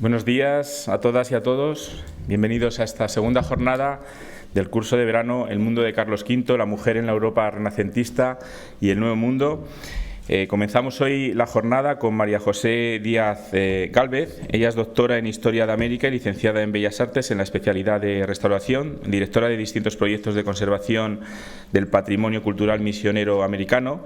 Buenos días a todas y a todos. Bienvenidos a esta segunda jornada del curso de verano El mundo de Carlos V, la mujer en la Europa renacentista y el Nuevo Mundo. Comenzamos hoy la jornada con María José Díaz Gálvez. Ella es doctora en Historia de América y licenciada en Bellas Artes en la especialidad de Restauración, directora de distintos proyectos de conservación del patrimonio cultural misionero americano.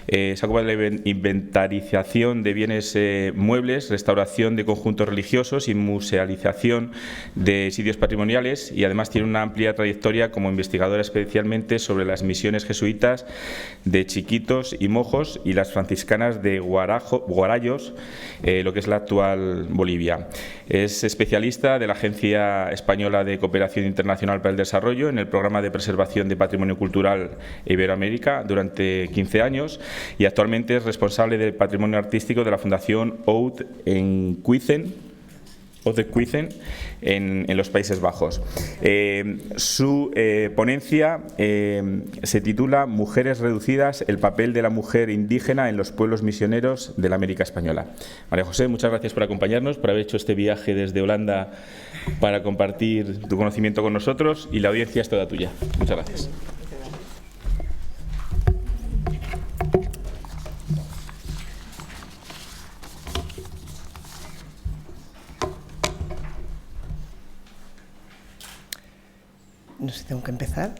Se ocupa de la inventarización de bienes muebles, restauración de conjuntos religiosos y musealización de sitios patrimoniales, y además tiene una amplia trayectoria como investigadora, especialmente sobre las misiones jesuitas de Chiquitos y Mojos y las franciscanas de Guarayos, lo que es la actual Bolivia. Es especialista de la Agencia Española de Cooperación Internacional para el Desarrollo en el programa de preservación de patrimonio cultural Iberoamérica durante 15 años y actualmente es responsable del patrimonio artístico de la Fundación Oud en Cuizen, en los Países Bajos. Su ponencia se titula Mujeres reducidas, el papel de la mujer indígena en los pueblos misioneros de la América Española. María José, muchas gracias por acompañarnos, por haber hecho este viaje desde Holanda para compartir tu conocimiento con nosotros, y la audiencia es toda tuya. Muchas gracias. No sé si tengo que empezar.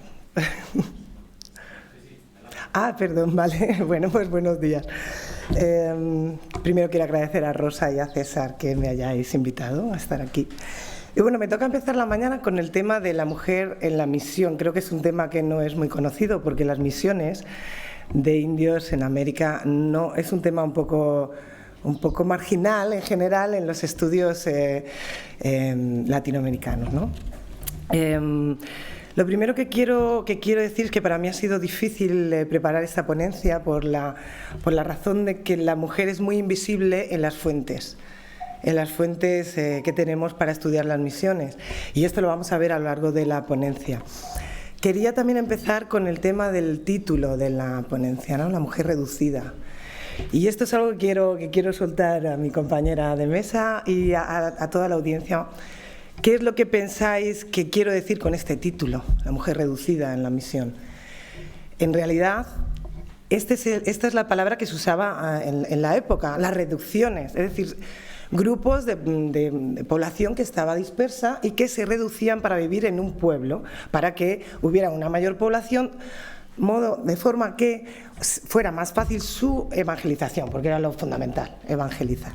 Perdón, vale. Bueno, pues buenos días. Primero quiero agradecer a Rosa y a César que me hayáis invitado a estar aquí. Y bueno, me toca empezar la mañana con el tema de la mujer en la misión. Creo que es un tema que no es muy conocido, porque las misiones de indios en América no es un tema un poco marginal en general en los estudios latinoamericanos, ¿no? Lo primero que quiero decir es que para mí ha sido difícil preparar esta ponencia por la razón de que la mujer es muy invisible en las fuentes que tenemos para estudiar las misiones, y esto lo vamos a ver a lo largo de la ponencia. Quería también empezar con el tema del título de la ponencia, ¿no? La mujer reducida. Y esto es algo que quiero soltar a mi compañera de mesa y a toda la audiencia. ¿Qué es lo que pensáis que quiero decir con este título, la mujer reducida en la misión? En realidad, esta es la palabra que se usaba en la época, las reducciones, es decir, grupos de población que estaba dispersa y que se reducían para vivir en un pueblo, para que hubiera una mayor población, de forma que fuera más fácil su evangelización, porque era lo fundamental, evangelizar.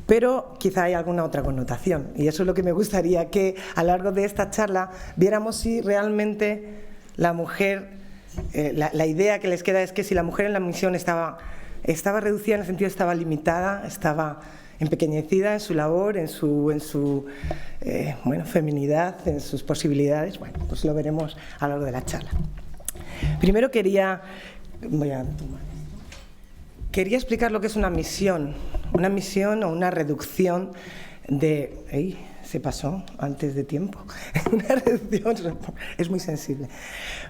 Pero quizá hay alguna otra connotación, y eso es lo que me gustaría que a lo largo de esta charla viéramos si realmente la mujer, la idea que les queda es que si la mujer en la misión estaba reducida en el sentido, estaba limitada, estaba empequeñecida en su labor, en su feminidad, en sus posibilidades. Bueno, pues lo veremos a lo largo de la charla. Primero quería explicar lo que es una misión o una reducción de... se pasó antes de tiempo. Una reducción es muy sensible.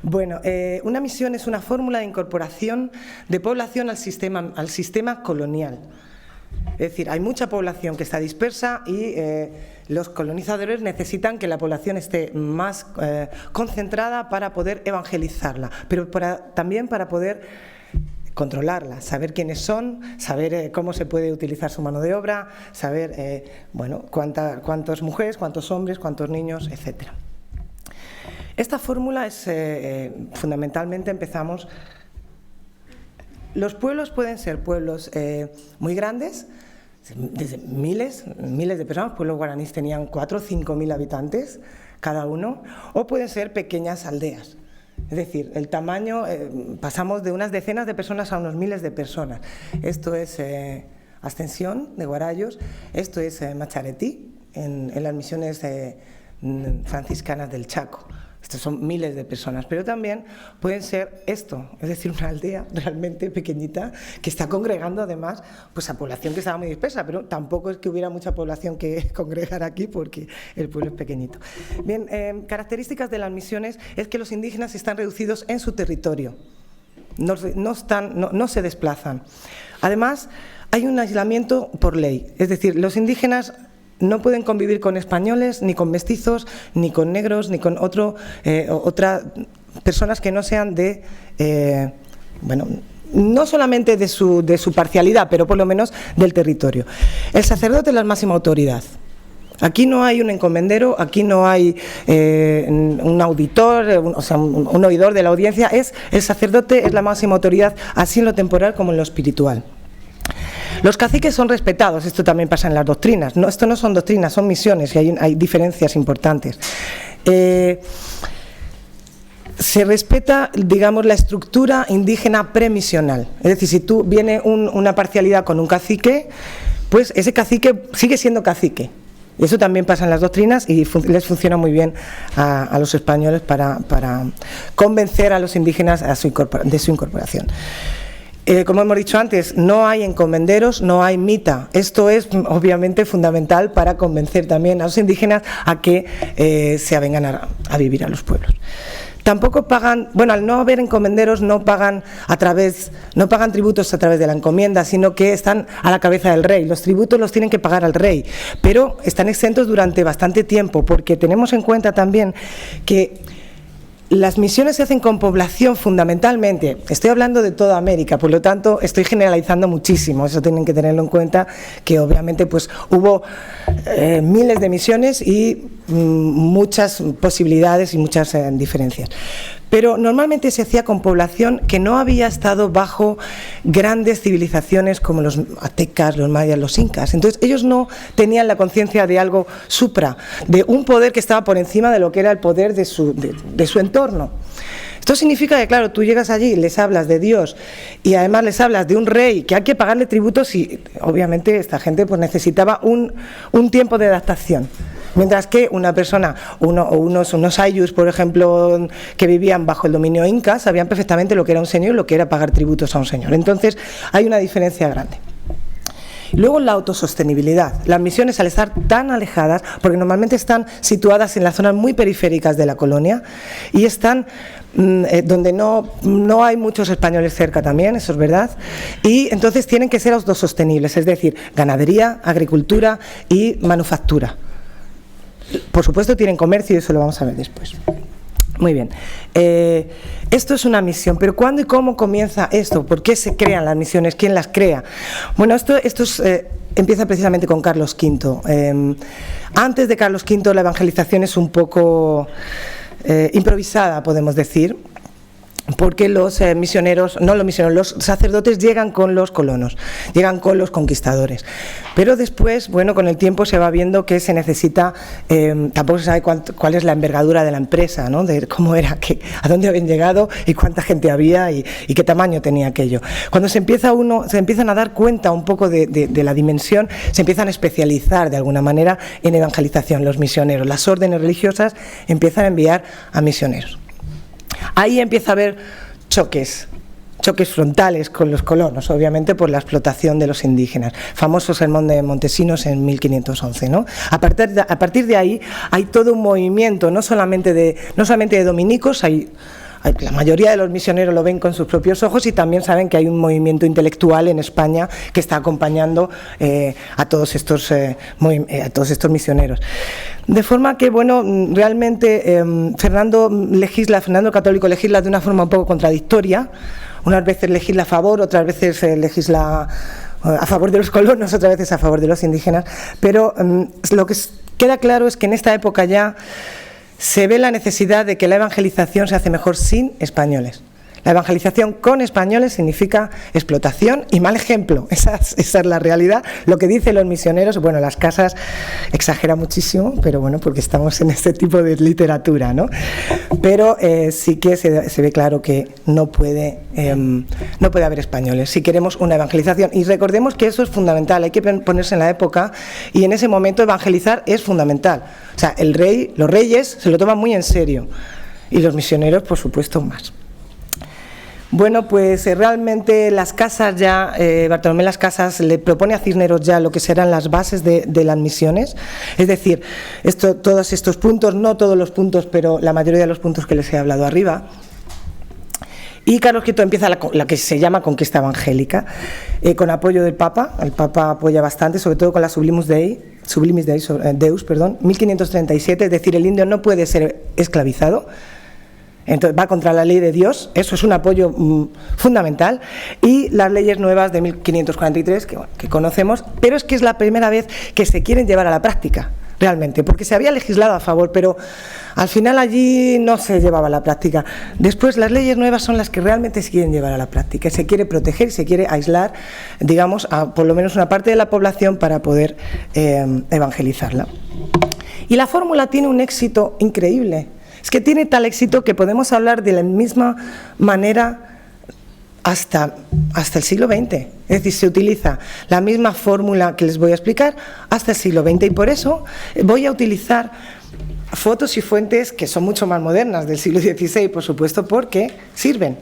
Bueno, una misión es una fórmula de incorporación de población al sistema colonial. Es decir, hay mucha población que está dispersa y los colonizadores necesitan que la población esté más concentrada para poder evangelizarla, pero también para poder controlarla, saber quiénes son, saber cómo se puede utilizar su mano de obra, saber cuántas mujeres, cuántos hombres, cuántos niños, etc. Esta fórmula es fundamentalmente empezamos. Los pueblos pueden ser pueblos muy grandes, desde miles de personas. Pueblos guaraníes tenían 4 o 5 mil habitantes cada uno, o pueden ser pequeñas aldeas. Es decir, el tamaño, pasamos de unas decenas de personas a unos miles de personas. Esto es Ascensión de Guarayos, esto es Macharetí, en las misiones franciscanas del Chaco. Estos son miles de personas, pero también pueden ser esto, es decir, una aldea realmente pequeñita que está congregando además pues a población que estaba muy dispersa, pero tampoco es que hubiera mucha población que congregar aquí porque el pueblo es pequeñito. Bien, características de las misiones es que los indígenas están reducidos en su territorio, no se desplazan. Además, hay un aislamiento por ley, es decir, los indígenas no pueden convivir con españoles, ni con mestizos, ni con negros, ni con otras personas que no sean de, bueno, no solamente de su parcialidad, pero por lo menos del territorio. El sacerdote es la máxima autoridad. Aquí no hay un encomendero, aquí no hay un auditor, un oidor de la audiencia. El sacerdote es la máxima autoridad, así en lo temporal como en lo espiritual. Los caciques son respetados, esto también pasa en las doctrinas. No, esto no son doctrinas, son misiones y hay diferencias importantes. Se respeta, digamos, la estructura indígena premisional. Es decir, si tú viene una parcialidad con un cacique, pues ese cacique sigue siendo cacique. Y eso también pasa en las doctrinas y les funciona muy bien a los españoles para convencer a los indígenas de su incorporación. Como hemos dicho antes, no hay encomenderos, no hay mita. Esto es obviamente fundamental para convencer también a los indígenas a que se avengan a vivir a los pueblos. Tampoco pagan, bueno, al no haber encomenderos no pagan tributos a través de la encomienda, sino que están a la cabeza del rey. Los tributos los tienen que pagar al rey, pero están exentos durante bastante tiempo, porque tenemos en cuenta también que las misiones se hacen con población fundamentalmente. Estoy hablando de toda América, por lo tanto estoy generalizando muchísimo. Eso tienen que tenerlo en cuenta, que obviamente pues hubo miles de misiones y muchas posibilidades y muchas diferencias. Pero normalmente se hacía con población que no había estado bajo grandes civilizaciones como los aztecas, los mayas, los incas. Entonces ellos no tenían la conciencia de algo supra, de un poder que estaba por encima de lo que era el poder de su entorno. Esto significa que, claro, tú llegas allí, les hablas de Dios y además les hablas de un rey que hay que pagarle tributos y obviamente esta gente pues necesitaba un tiempo de adaptación. Mientras que una persona, unos ayllus, por ejemplo, que vivían bajo el dominio inca, sabían perfectamente lo que era un señor y lo que era pagar tributos a un señor. Entonces, hay una diferencia grande. Luego, la autosostenibilidad. Las misiones, al estar tan alejadas, porque normalmente están situadas en las zonas muy periféricas de la colonia y están donde no hay muchos españoles cerca también, eso es verdad, y entonces tienen que ser autosostenibles, es decir, ganadería, agricultura y manufactura. Por supuesto tienen comercio y eso lo vamos a ver después. Muy bien. Esto es una misión, pero ¿cuándo y cómo comienza esto? ¿Por qué se crean las misiones? ¿Quién las crea? Bueno, esto empieza precisamente con Carlos V. Antes de Carlos V la evangelización es un poco improvisada, podemos decir, porque los los sacerdotes llegan con los colonos, llegan con los conquistadores. Pero después, bueno, con el tiempo se va viendo que se necesita, tampoco se sabe cuál es la envergadura de la empresa, ¿no? De cómo era, a dónde habían llegado y cuánta gente había y qué tamaño tenía aquello. Cuando se empiezan a dar cuenta un poco de la dimensión, se empiezan a especializar de alguna manera en evangelización los misioneros. Las órdenes religiosas empiezan a enviar a misioneros. Ahí empieza a haber choques frontales con los colonos, obviamente por la explotación de los indígenas. Famoso sermón de Montesinos en 1511, ¿no? A partir de ahí hay todo un movimiento, no solamente de dominicos, la mayoría de los misioneros lo ven con sus propios ojos y también saben que hay un movimiento intelectual en España que está acompañando a todos estos misioneros. De forma que, bueno, realmente Fernando el Católico legisla de una forma un poco contradictoria. Unas veces legisla a favor, otras veces legisla a favor de los colonos, otras veces a favor de los indígenas. Pero lo que queda claro es que en esta época ya se ve la necesidad de que la evangelización se hace mejor sin españoles. La evangelización con españoles significa explotación y mal ejemplo. Esa es la realidad. Lo que dicen los misioneros, bueno, las casas exagera muchísimo, pero bueno, porque estamos en este tipo de literatura, ¿no? Pero sí que se ve claro que no puede haber españoles si queremos una evangelización. Y recordemos que eso es fundamental, hay que ponerse en la época y en ese momento evangelizar es fundamental. O sea, los reyes se lo toman muy en serio y los misioneros, por supuesto, más. Bueno, pues realmente las casas ya, Bartolomé Las Casas le propone a Cisneros ya lo que serán las bases de las misiones, es decir, todos estos puntos, no todos los puntos, pero la mayoría de los puntos que les he hablado arriba. Y Carlos V empieza la que se llama conquista evangélica, con apoyo del Papa. El Papa apoya bastante, sobre todo con la Sublimus Dei, Sublimis Deus, 1537, es decir, el indio no puede ser esclavizado. Entonces va contra la ley de Dios, eso es un apoyo fundamental, y las leyes nuevas de 1543 que conocemos, pero es que es la primera vez que se quieren llevar a la práctica, realmente, porque se había legislado a favor, pero al final allí no se llevaba a la práctica. Después las leyes nuevas son las que realmente se quieren llevar a la práctica, se quiere proteger y se quiere aislar, digamos, a por lo menos una parte de la población para poder evangelizarla. Y la fórmula tiene un éxito increíble. Es que tiene tal éxito que podemos hablar de la misma manera hasta el siglo XX. Es decir, se utiliza la misma fórmula que les voy a explicar hasta el siglo XX, y por eso voy a utilizar fotos y fuentes que son mucho más modernas, del siglo XVI, por supuesto, porque sirven.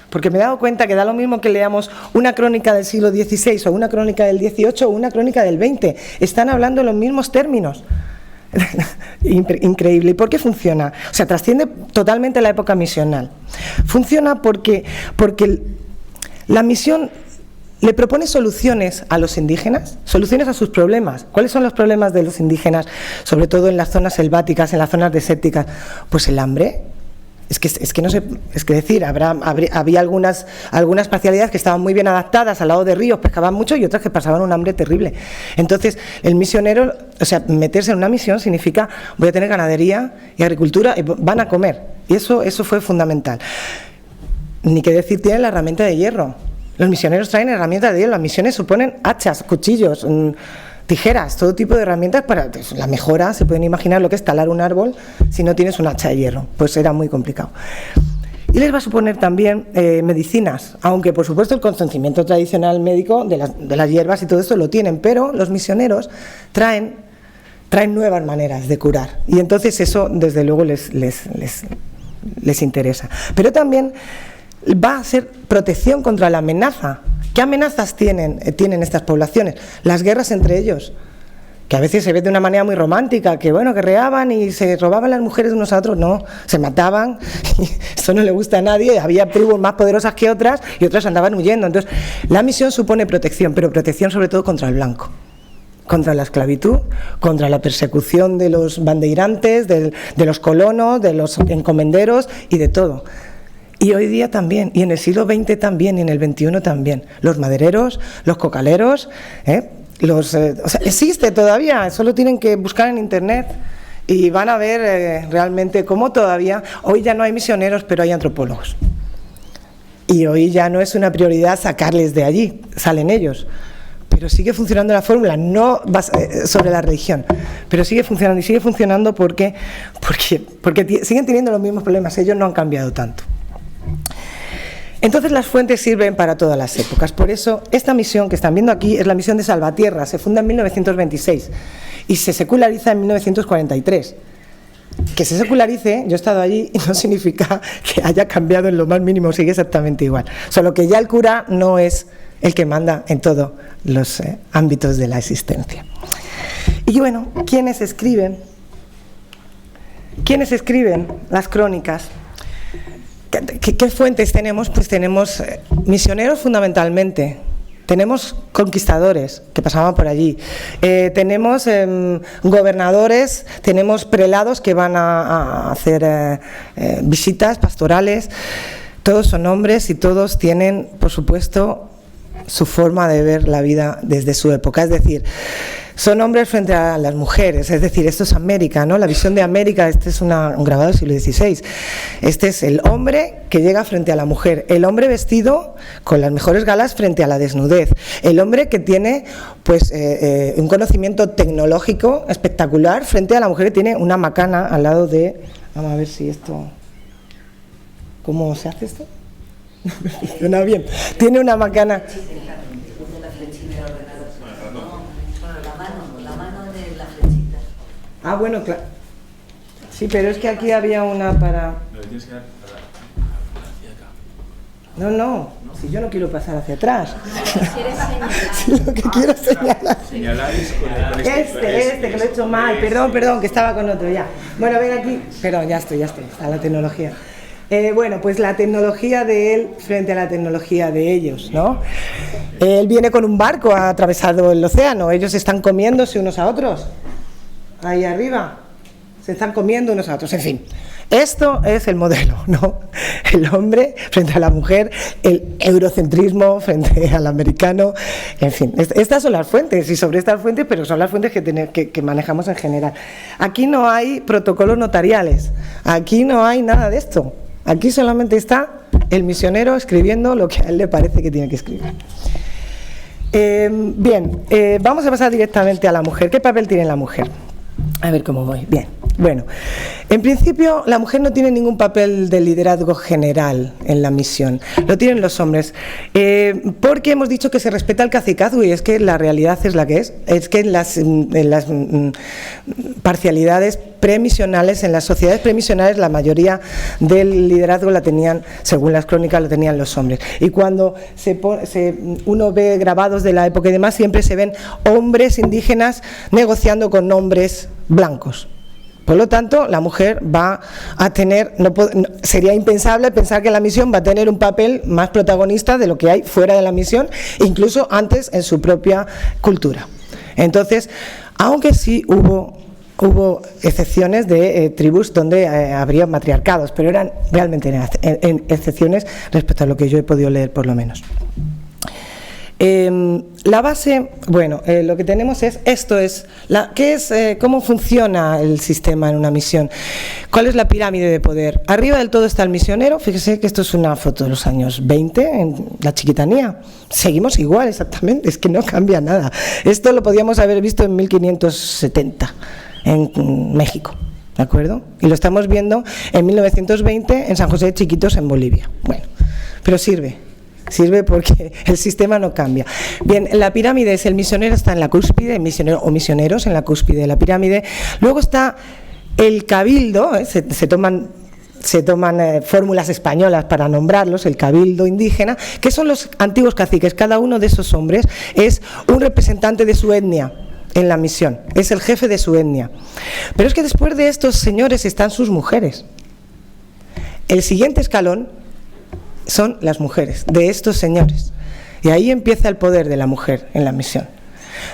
Porque me he dado cuenta que da lo mismo que leamos una crónica del siglo XVI o una crónica del XVIII o una crónica del XX. Están hablando en los mismos términos. Increíble. ¿Y por qué funciona? O sea, trasciende totalmente la época misional. Funciona porque la misión le propone soluciones a los indígenas, soluciones a sus problemas. ¿Cuáles son los problemas de los indígenas, sobre todo en las zonas selváticas, en las zonas desérticas? Pues el hambre. Es que no sé, es que decir, había algunas parcialidades que estaban muy bien adaptadas al lado de ríos, pescaban mucho, y otras que pasaban un hambre terrible. Entonces, el misionero, o sea, meterse en una misión significa voy a tener ganadería y agricultura y van a comer. Y eso fue fundamental. Ni que decir, tienen la herramienta de hierro. Los misioneros traen herramientas de hierro. Las misiones suponen hachas, cuchillos, tijeras, todo tipo de herramientas para la mejora. Se pueden imaginar lo que es talar un árbol si no tienes un hacha de hierro, pues era muy complicado. Y les va a suponer también medicinas, aunque por supuesto el conocimiento tradicional médico de las hierbas y todo eso lo tienen, pero los misioneros traen nuevas maneras de curar, y entonces eso desde luego les interesa. Pero también va a ser protección contra la amenaza. ¿Qué amenazas tienen estas poblaciones? Las guerras entre ellos, que a veces se ve de una manera muy romántica, que bueno, guerreaban y se robaban las mujeres de unos a otros. No, se mataban, y eso no le gusta a nadie. Había tribus más poderosas que otras y otras andaban huyendo. Entonces, la misión supone protección, pero protección sobre todo contra el blanco, contra la esclavitud, contra la persecución de los bandeirantes, de los colonos, de los encomenderos y de todo. Y hoy día también, y en el siglo XX también, y en el XXI también. Los madereros, los cocaleros, o sea, existe todavía, solo tienen que buscar en internet y van a ver realmente cómo todavía, hoy ya no hay misioneros, pero hay antropólogos. Y hoy ya no es una prioridad sacarles de allí, salen ellos. Pero sigue funcionando la fórmula, no sobre la religión, pero sigue funcionando, y sigue funcionando porque siguen teniendo los mismos problemas, ellos no han cambiado tanto. Entonces las fuentes sirven para todas las épocas. Por eso esta misión que están viendo aquí es la misión de Salvatierra. Se funda en 1926 y se seculariza en 1943. Que se secularice, yo he estado allí, y no significa que haya cambiado en lo más mínimo, sigue exactamente igual. Solo que ya el cura no es el que manda en todos los ámbitos de la existencia. Y bueno, ¿quiénes escriben las crónicas? ¿Qué fuentes tenemos? Pues tenemos misioneros fundamentalmente, tenemos conquistadores que pasaban por allí, tenemos gobernadores, tenemos prelados que van a hacer visitas pastorales. Todos son hombres y todos tienen, por supuesto, su forma de ver la vida desde su época, es decir, son hombres frente a las mujeres, es decir, esto es América, ¿no? La visión de América, este es un grabado del siglo XVI, este es el hombre que llega frente a la mujer, el hombre vestido con las mejores galas frente a la desnudez, el hombre que tiene pues un conocimiento tecnológico espectacular frente a la mujer que tiene una macana al lado de, vamos a ver si esto, ¿cómo se hace esto? No me funciona bien, tiene una macana. Ah, bueno, claro. Sí, pero es que aquí había una para... No, si yo no quiero pasar hacia atrás. Si lo que quiero señalar. Este, que lo he hecho mal, perdón, que estaba con otro ya. Bueno, ven aquí, pero ya estoy, a la tecnología. Bueno, pues la tecnología de él frente a la tecnología de ellos, ¿no? Él viene con un barco, ha atravesado el océano, ellos están comiéndose unos a otros, ahí arriba, se están comiendo unos a otros, en fin. Esto es el modelo, ¿no? El hombre frente a la mujer, el eurocentrismo frente al americano, en fin. Estas son las fuentes, y sobre estas fuentes, pero son las fuentes que manejamos en general. Aquí no hay protocolos notariales, aquí no hay nada de esto. Aquí solamente está el misionero escribiendo lo que a él le parece que tiene que escribir. Vamos a pasar directamente a la mujer. ¿Qué papel tiene la mujer? A ver cómo voy. Bien. Bueno, en principio la mujer no tiene ningún papel de liderazgo general en la misión, lo tienen los hombres, porque hemos dicho que se respeta el cacicazgo y es que la realidad es la que es que en las parcialidades premisionales, en las sociedades premisionales la del liderazgo la tenían, según las crónicas, lo tenían los hombres. Y cuando uno ve grabados de la época y demás, siempre se ven hombres indígenas negociando con hombres blancos. Por lo tanto, la mujer va a tener, sería impensable pensar que la misión va a tener un papel más protagonista de lo que hay fuera de la misión, incluso antes en su propia cultura. Entonces, aunque sí hubo excepciones de tribus donde habría matriarcados, pero eran realmente excepciones respecto a lo que yo he podido leer, por lo menos. La base, lo que tenemos es, ¿cómo funciona el sistema en una misión? ¿Cuál es la pirámide de poder? Arriba del todo está el misionero, fíjese que esto es una foto de los años 20, en la Chiquitanía. Seguimos igual, exactamente, es que no cambia nada. Esto lo podíamos haber visto en 1570, en México, ¿de acuerdo? Y lo estamos viendo en 1920 en San José de Chiquitos, en Bolivia. Bueno, pero sirve porque el sistema no cambia. Bien, la pirámide es el misionero, está en la cúspide, misionero o misioneros en la cúspide de la pirámide. Luego está el cabildo, se toman fórmulas españolas para nombrarlos, el cabildo indígena, que son los antiguos caciques. Cada uno de esos hombres es un representante de su etnia en la misión, es el jefe de su etnia. Pero es que después de estos señores están sus mujeres. El siguiente escalón son las mujeres de estos señores, y ahí empieza el poder de la mujer en la misión.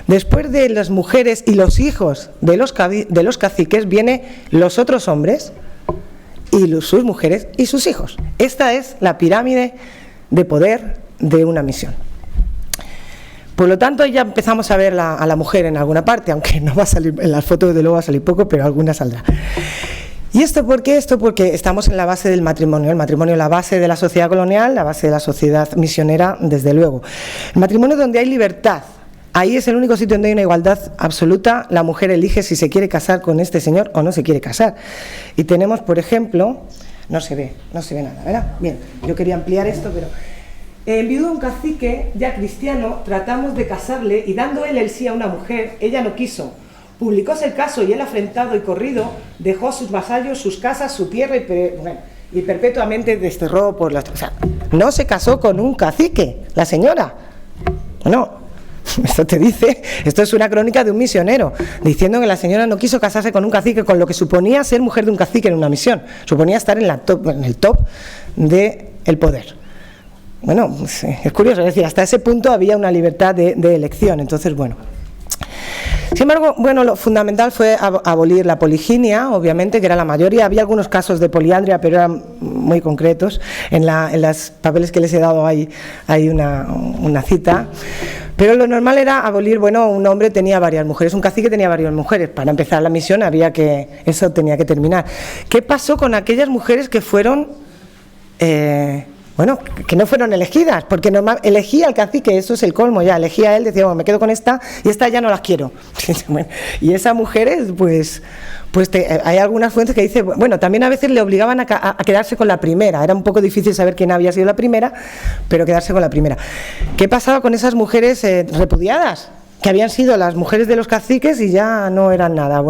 Después de las mujeres y los hijos de los caciques vienen los otros hombres y sus mujeres y sus hijos. Esta es la pirámide de poder de una misión. Por lo tanto, ya empezamos a ver a la mujer en alguna parte, aunque no va a salir en las fotos, de luego va a salir poco, pero alguna saldrá. ¿Y esto por qué? Esto porque estamos en la base del matrimonio. El matrimonio es la base de la sociedad colonial, la base de la sociedad misionera, desde luego. El matrimonio es donde hay libertad. Ahí es el único sitio donde hay una igualdad absoluta. La mujer elige si se quiere casar con este señor o no se quiere casar. Y tenemos, por ejemplo, no se ve nada, ¿verdad? Bien, yo quería ampliar esto, pero en viudo de un cacique ya cristiano, tratamos de casarle y dando él el sí a una mujer, ella no quiso. Publicóse el caso y él, afrentado y corrido, dejó sus vasallos, sus casas, su tierra y perpetuamente desterró por las... O sea, no se casó con un cacique, la señora. No, esto te dice, esto es una crónica de un misionero, diciendo que la señora no quiso casarse con un cacique, con lo que suponía ser mujer de un cacique en una misión. Suponía estar en el top del poder. Bueno, es curioso, es decir, hasta ese punto había una libertad de elección, entonces, bueno. Sin embargo, lo fundamental fue abolir la poliginia, obviamente, que era la mayoría. Había algunos casos de poliandria, pero eran muy concretos. En los papeles que les he dado hay una cita. Pero lo normal era abolir, un hombre tenía varias mujeres, un cacique tenía varias mujeres. Para empezar la misión eso tenía que terminar. ¿Qué pasó con aquellas mujeres que fueron... que no fueron elegidas, porque normal elegía al cacique, eso es el colmo ya, elegía a él, decía, me quedo con esta y esta ya no las quiero. Y esas mujeres, hay algunas fuentes que dicen, también a veces le obligaban a quedarse con la primera, era un poco difícil saber quién había sido la primera, pero quedarse con la primera. ¿Qué pasaba con esas mujeres repudiadas? Que habían sido las mujeres de los caciques y ya no eran nada.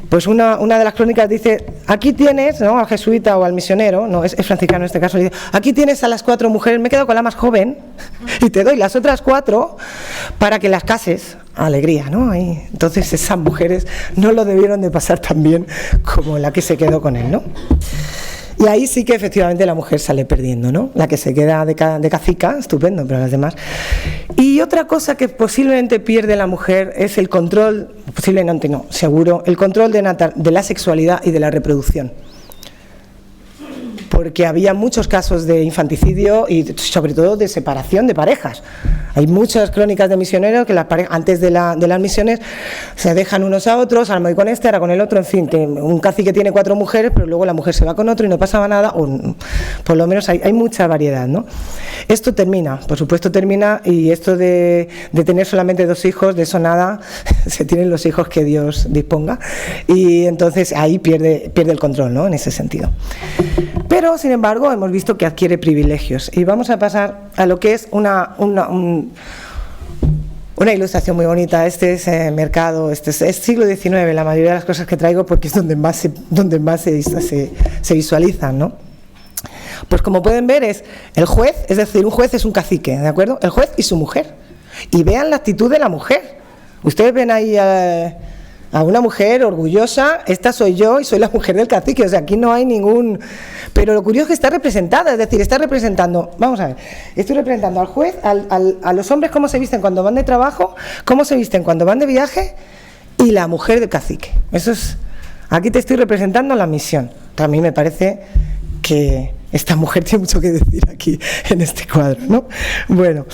Pues una de las crónicas dice, aquí tienes, ¿no?, al jesuita o al misionero, no, es franciscano en este caso, dice, aquí tienes a las 4 mujeres, me he quedado con la más joven y te doy las otras 4 para que las cases. Alegría, ¿no? Entonces esas mujeres no lo debieron de pasar tan bien como la que se quedó con él, ¿no? Y ahí sí que efectivamente la mujer sale perdiendo, ¿no? La que se queda de cacica, estupendo, pero las demás. Y otra cosa que posiblemente pierde la mujer es el control, posiblemente no, seguro, el control de la sexualidad y de la reproducción. Porque había muchos casos de infanticidio y sobre todo de separación de parejas. Hay muchas crónicas de misioneros que las parejas, antes de las misiones se dejan unos a otros, ahora me voy con este, ahora con el otro, en fin, un cacique tiene 4 mujeres, pero luego la mujer se va con otro y no pasaba nada, o por lo menos hay mucha variedad, ¿no? Esto termina, por supuesto termina, y esto de tener solamente 2 hijos, de eso nada, se tienen los hijos que Dios disponga, y entonces ahí pierde el control, ¿no? En ese sentido. Pero, sin embargo, hemos visto que adquiere privilegios. Y vamos a pasar a lo que es una ilustración muy bonita. Este es mercado, este es siglo XIX, la mayoría de las cosas que traigo, porque es donde más se visualizan, ¿no? Pues como pueden ver es el juez, es decir, un juez es un cacique, ¿de acuerdo? El juez y su mujer. Y vean la actitud de la mujer. Ustedes ven ahí a una mujer orgullosa, esta soy yo y soy la mujer del cacique, o sea, aquí no hay ningún... Pero lo curioso es que está representada, es decir, está representando, vamos a ver, estoy representando al juez, a los hombres cómo se visten cuando van de trabajo, cómo se visten cuando van de viaje, y la mujer del cacique. Eso es, aquí te estoy representando la misión. A mí me parece que esta mujer tiene mucho que decir aquí en este cuadro, ¿no? Bueno,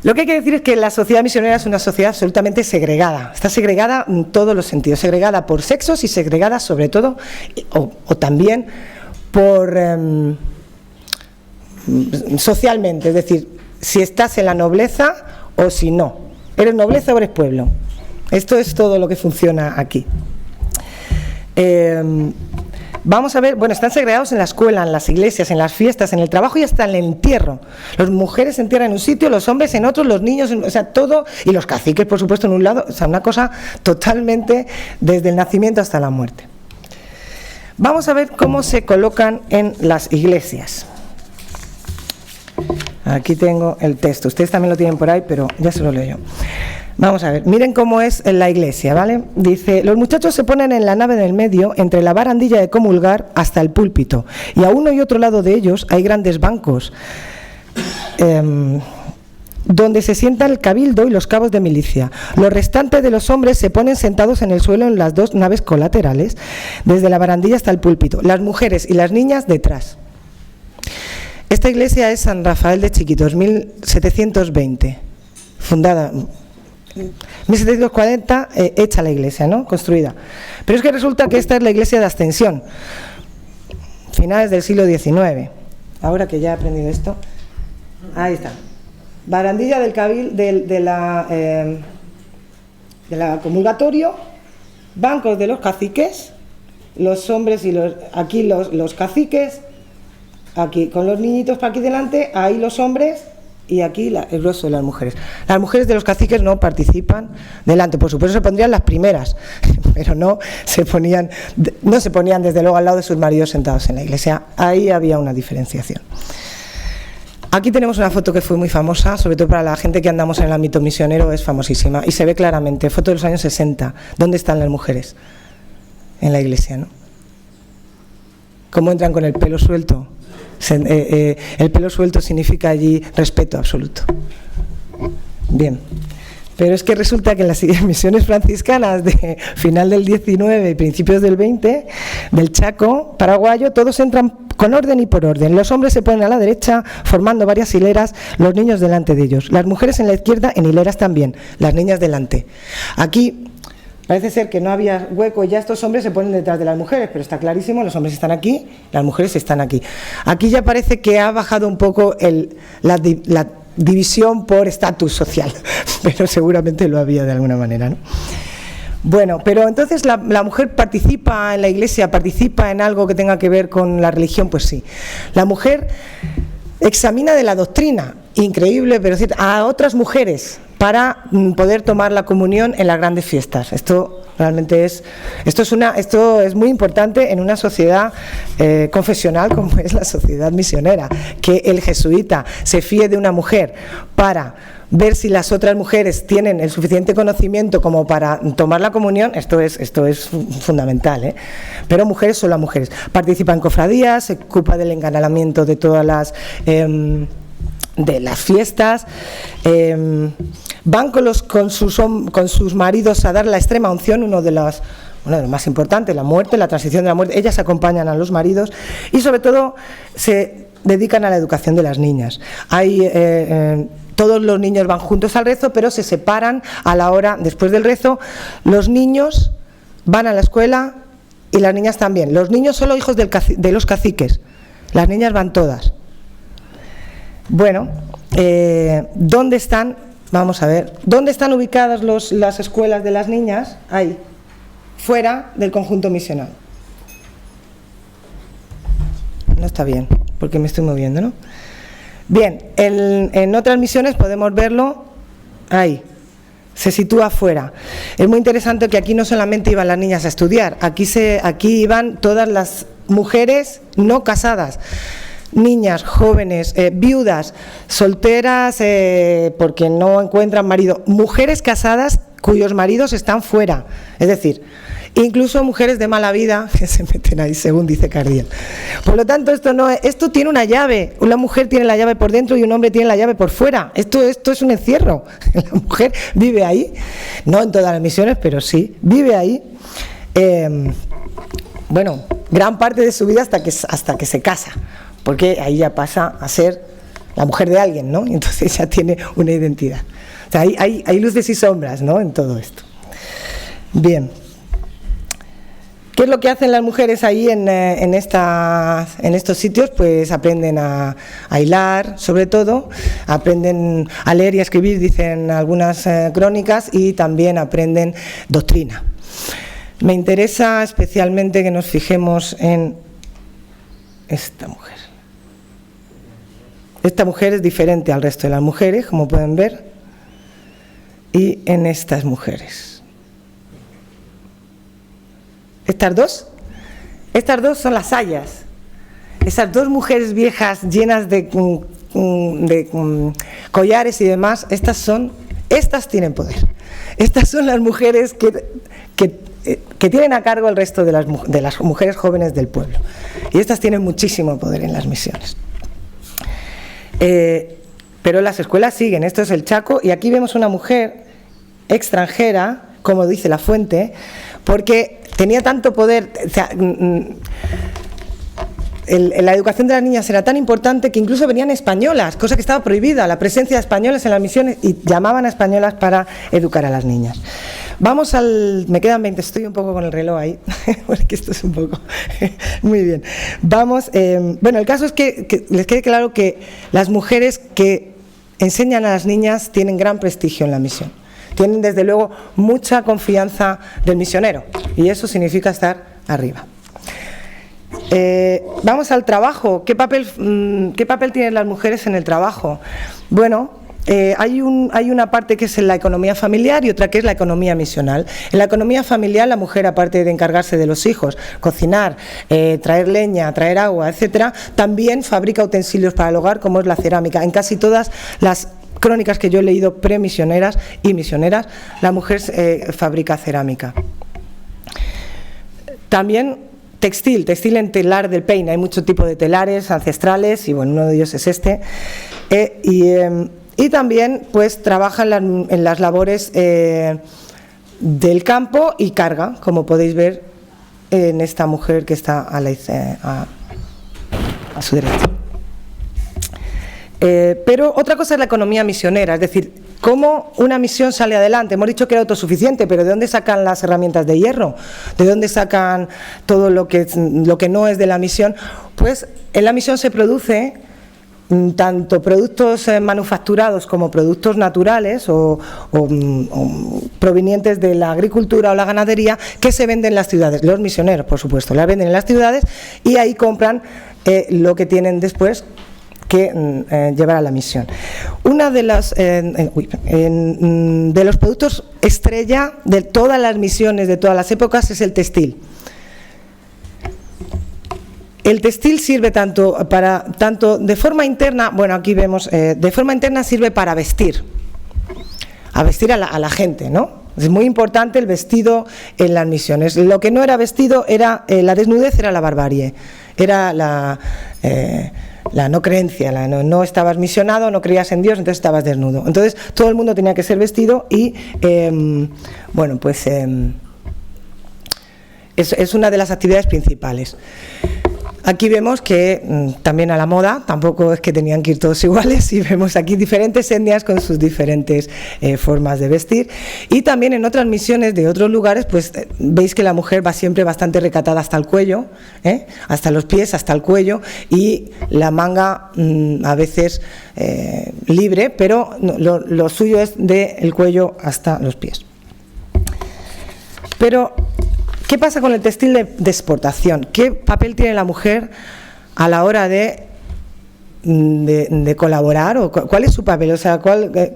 lo que hay que decir es que la sociedad misionera es una sociedad absolutamente segregada. Está segregada en todos los sentidos, segregada por sexos y segregada sobre todo, o también por socialmente, es decir, si estás en la nobleza o si no. ¿Eres nobleza o eres pueblo? Esto es todo lo que funciona aquí. Vamos a ver, bueno, están segregados en la escuela, en las iglesias, en las fiestas, en el trabajo y hasta en el entierro. Las mujeres se entierran en un sitio, los hombres en otro, los niños, o sea, todo, y los caciques, por supuesto, en un lado, o sea, una cosa totalmente desde el nacimiento hasta la muerte. Vamos a ver cómo se colocan en las iglesias. Aquí tengo el texto, ustedes también lo tienen por ahí, pero ya se lo leo yo. Vamos a ver, miren cómo es en la iglesia, ¿vale? Dice, los muchachos se ponen en la nave del medio, entre la barandilla de comulgar hasta el púlpito, y a uno y otro lado de ellos hay grandes bancos, donde se sientan el cabildo y los cabos de milicia. Los restantes de los hombres se ponen sentados en el suelo en las 2 naves colaterales, desde la barandilla hasta el púlpito, las mujeres y las niñas detrás. Esta iglesia es San Rafael de Chiquitos, 1720, fundada... 1740 hecha la iglesia, ¿no? Construida. Pero es que resulta que esta es la iglesia de Ascensión, finales del siglo XIX. Ahora que ya he aprendido esto, ahí está. Barandilla del cabil, de la comulgatorio, bancos de los caciques, los hombres y aquí los caciques, aquí con los niñitos para aquí delante, ahí los hombres. Y aquí el grueso de las mujeres. Las mujeres de los caciques no participan delante, por supuesto se pondrían las primeras, pero no se ponían desde luego al lado de sus maridos sentados en la iglesia. Ahí había una diferenciación. Aquí tenemos una foto que fue muy famosa, sobre todo para la gente que andamos en el ámbito misionero, es famosísima, y se ve claramente, foto de los años 60, ¿dónde están las mujeres? En la iglesia, ¿no? ¿Cómo entran con el pelo suelto? El pelo suelto significa allí respeto absoluto. Bien, pero es que resulta que en las misiones franciscanas de final del 19 y principios del 20, del Chaco paraguayo, todos entran con orden y por orden. Los hombres se ponen a la derecha formando varias hileras, los niños delante de ellos, las mujeres en la izquierda en hileras también, las niñas delante. Aquí parece ser que no había hueco y ya estos hombres se ponen detrás de las mujeres, pero está clarísimo, los hombres están aquí, las mujeres están aquí. Aquí ya parece que ha bajado un poco la división por estatus social, pero seguramente lo había de alguna manera, ¿no? Bueno, pero entonces la mujer participa en la iglesia, participa en algo que tenga que ver con la religión, pues sí. La mujer examina de la doctrina, increíble, pero cierto, a otras mujeres para poder tomar la comunión en las grandes fiestas. Esto realmente esto es muy importante en una sociedad confesional como es la sociedad misionera, que el jesuita se fíe de una mujer para ver si las otras mujeres tienen el suficiente conocimiento como para tomar la comunión. Esto es fundamental, ¿eh? Pero mujeres, solo a mujeres. Participa en cofradías, se ocupa del engalanamiento de todas las fiestas, van con sus maridos a dar la extrema unción, uno de los más importantes, la muerte, la transición de la muerte. Ellas acompañan a los maridos y sobre todo se dedican a la educación de las niñas. Todos los niños van juntos al rezo, pero se separan a la hora, después del rezo. Los niños van a la escuela y las niñas también. Los niños solo hijos de los caciques, las niñas van todas. Bueno, ¿dónde están? Vamos a ver, ¿dónde están ubicadas las escuelas de las niñas? Ahí, fuera del conjunto misional. No está bien, porque me estoy moviendo, ¿no? Bien, en otras misiones podemos verlo ahí, se sitúa fuera. Es muy interesante que aquí no solamente iban las niñas a estudiar, aquí iban todas las mujeres no casadas, niñas, jóvenes, viudas, solteras porque no encuentran marido, mujeres casadas cuyos maridos están fuera, es decir, incluso mujeres de mala vida que se meten ahí, según dice Cardiel. Por lo tanto, esto tiene una llave. Una mujer tiene la llave por dentro y un hombre tiene la llave por fuera. Esto es un encierro. La mujer vive ahí, no en todas las misiones, pero sí, vive ahí. Bueno, gran parte de su vida hasta que se casa, porque ahí ya pasa a ser la mujer de alguien, ¿no? Y entonces ya tiene una identidad. O sea, hay luces y sombras, ¿no?, en todo esto. Bien. ¿Qué es lo que hacen las mujeres ahí en estos sitios? Pues aprenden a hilar, sobre todo, aprenden a leer y a escribir, dicen algunas crónicas, y también aprenden doctrina. Me interesa especialmente que nos fijemos en esta mujer. Esta mujer es diferente al resto de las mujeres, como pueden ver, y en estas mujeres. Estas dos son las sayas. Esas dos mujeres viejas llenas de collares y demás, estas tienen poder. Estas son las mujeres que tienen a cargo el resto de las mujeres jóvenes del pueblo. Y estas tienen muchísimo poder en las misiones. Pero las escuelas siguen. Esto es el Chaco, y aquí vemos una mujer extranjera, como dice la fuente, porque tenía tanto poder, o sea, la educación de las niñas era tan importante que incluso venían españolas, cosa que estaba prohibida, la presencia de españoles en las misiones, y llamaban a españolas para educar a las niñas. Vamos me quedan 20, estoy un poco con el reloj ahí, porque esto es un poco... Muy bien. Vamos, bueno, el caso es que les quede claro que las mujeres que enseñan a las niñas tienen gran prestigio en la misión. Tienen desde luego mucha confianza del misionero, y eso significa estar arriba. Vamos al trabajo. ¿Qué papel tienen las mujeres en el trabajo? Bueno, hay una parte que es la economía familiar y otra que es la economía misional. En la economía familiar, la mujer, aparte de encargarse de los hijos, cocinar, traer leña, traer agua, etcétera, también fabrica utensilios para el hogar, como es la cerámica. En casi todas las crónicas que yo he leído premisioneras y misioneras, la mujer fabrica cerámica. También textil en telar del Peine. Hay muchos tipos de telares ancestrales, y bueno, uno de ellos es este. Y también pues trabaja en las labores del campo y carga, como podéis ver en esta mujer que está a su derecha. Pero otra cosa es la economía misionera, es decir, cómo una misión sale adelante. Hemos dicho que era autosuficiente, pero ¿de dónde sacan las herramientas de hierro? ¿De dónde sacan todo lo que no es de la misión? Pues en la misión se produce tanto productos manufacturados como productos naturales o provenientes de la agricultura o la ganadería, que se venden en las ciudades. Los misioneros, por supuesto, las venden en las ciudades, y ahí compran lo que tienen después que llevar a la misión. Una de las de los productos estrella de todas las misiones, de todas las épocas, es el textil. El textil sirve tanto de forma interna, bueno, aquí vemos, de forma interna sirve para vestir, a vestir a la gente, ¿no? Es muy importante el vestido en las misiones. Lo que no era vestido era la desnudez, era la barbarie, era la no creencia, no estabas misionado, no creías en Dios, entonces estabas desnudo. Entonces todo el mundo tenía que ser vestido y, bueno, pues es una de las actividades principales. Aquí vemos que también a la moda, tampoco es que tenían que ir todos iguales, y vemos aquí diferentes etnias con sus diferentes formas de vestir. Y también en otras misiones de otros lugares, pues veis que la mujer va siempre bastante recatada hasta el cuello, hasta los pies, hasta el cuello, y la manga a veces libre, pero lo suyo es del cuello hasta los pies. Pero ¿qué pasa con el textil de exportación? ¿Qué papel tiene la mujer a la hora de colaborar? ¿O cuál es su papel? O sea,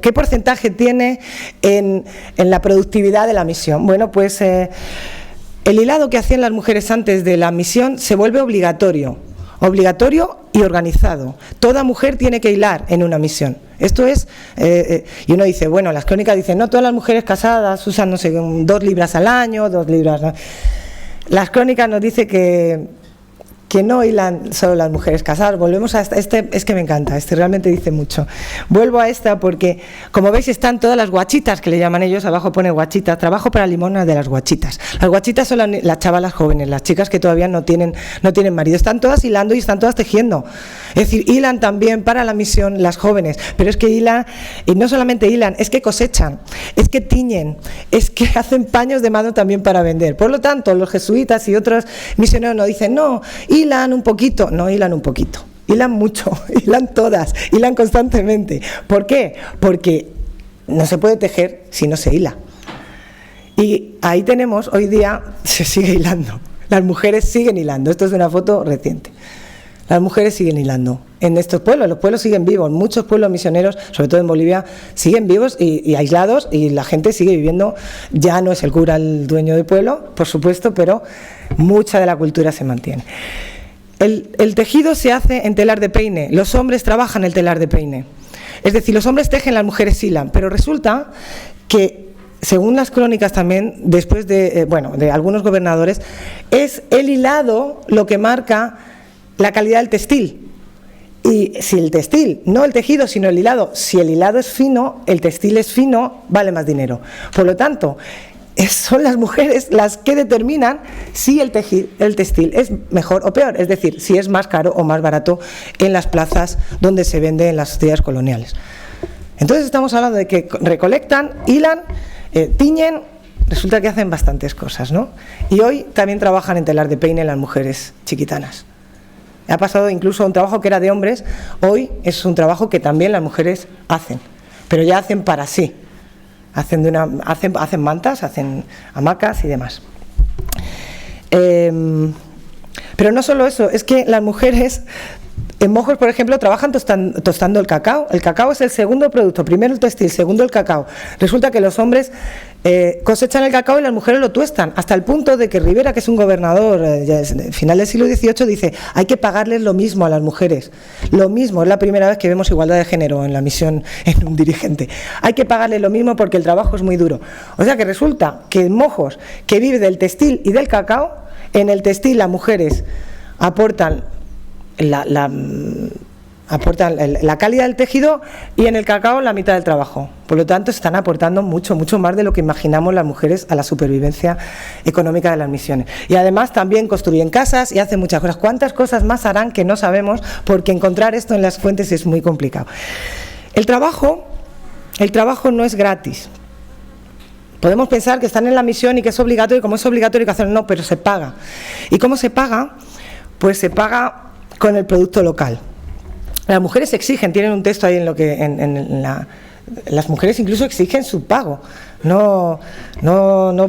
¿qué porcentaje tiene en la productividad de la misión? Bueno, pues el hilado que hacían las mujeres antes de la misión se vuelve obligatorio y organizado. Toda mujer tiene que hilar en una misión. Esto es, y uno dice, bueno, las crónicas dicen, no, todas las mujeres casadas usan, no sé, 2 libras al año, 2 libras, ¿no? Las crónicas nos dicen que no hilan solo las mujeres casadas. Volvemos a esta, es que me encanta, realmente dice mucho. Vuelvo a esta porque, como veis, están todas las guachitas, que le llaman ellos, abajo pone guachitas, trabajo para limonas de las guachitas. Las guachitas son las chavalas jóvenes, las chicas que todavía no tienen marido. Están todas hilando y están todas tejiendo. Es decir, hilan también para la misión las jóvenes, pero es que hilan, y no solamente hilan, es que cosechan, es que tiñen, es que hacen paños de mano también para vender. Por lo tanto, los jesuitas y otros misioneros nos dicen, no, hilan un poquito, no hilan un poquito, hilan mucho, hilan todas, hilan constantemente. ¿Por qué? Porque no se puede tejer si no se hila. Y ahí tenemos, hoy día se sigue hilando, las mujeres siguen hilando. Esto es una foto reciente. Las mujeres siguen hilando en estos pueblos, los pueblos siguen vivos, muchos pueblos misioneros, sobre todo en Bolivia, siguen vivos y aislados, y la gente sigue viviendo. Ya no es el cura el dueño del pueblo, por supuesto, pero mucha de la cultura se mantiene. El tejido se hace en telar de peine, los hombres trabajan el telar de peine, es decir, los hombres tejen, las mujeres hilan, pero resulta que, según las crónicas también, después de algunos gobernadores, es el hilado lo que marca la calidad del textil. Y si el textil, no el tejido, sino el hilado, si el hilado es fino, el textil es fino, vale más dinero. Por lo tanto, son las mujeres las que determinan si el textil es mejor o peor, es decir, si es más caro o más barato en las plazas donde se vende en las sociedades coloniales. Entonces estamos hablando de que recolectan, hilan, tiñen, resulta que hacen bastantes cosas, ¿no? Y hoy también trabajan en telar de peine las mujeres chiquitanas. Ha pasado incluso un trabajo que era de hombres, hoy es un trabajo que también las mujeres hacen, pero ya hacen para sí. Hacen mantas, hacen hamacas y demás. Pero no solo eso, es que las mujeres en Mojos, por ejemplo, trabajan tostando el cacao. El cacao es el segundo producto, primero el textil, segundo el cacao. Resulta que los hombres cosechan el cacao y las mujeres lo tuestan, hasta el punto de que Rivera, que es un gobernador final del siglo XVIII, dice, hay que pagarles lo mismo a las mujeres. Lo mismo, es la primera vez que vemos igualdad de género en la misión en un dirigente. Hay que pagarles lo mismo porque el trabajo es muy duro. O sea que resulta que en Mojos, que vive del textil y del cacao, en el textil las mujeres aportan la calidad del tejido, y en el cacao la mitad del trabajo. Por lo tanto, están aportando mucho más de lo que imaginamos las mujeres a la supervivencia económica de las misiones. Y además también construyen casas y hacen muchas cosas. ¿Cuántas cosas más harán que no sabemos? Porque encontrar esto en las fuentes es muy complicado. El trabajo no es gratis. Podemos pensar que están en la misión y que es obligatorio, y como es obligatorio hay que hacerlo. No, pero se paga. ¿Y cómo se paga? Pues se paga con el producto local. Las mujeres exigen, tienen un texto ahí en las mujeres incluso exigen su pago. No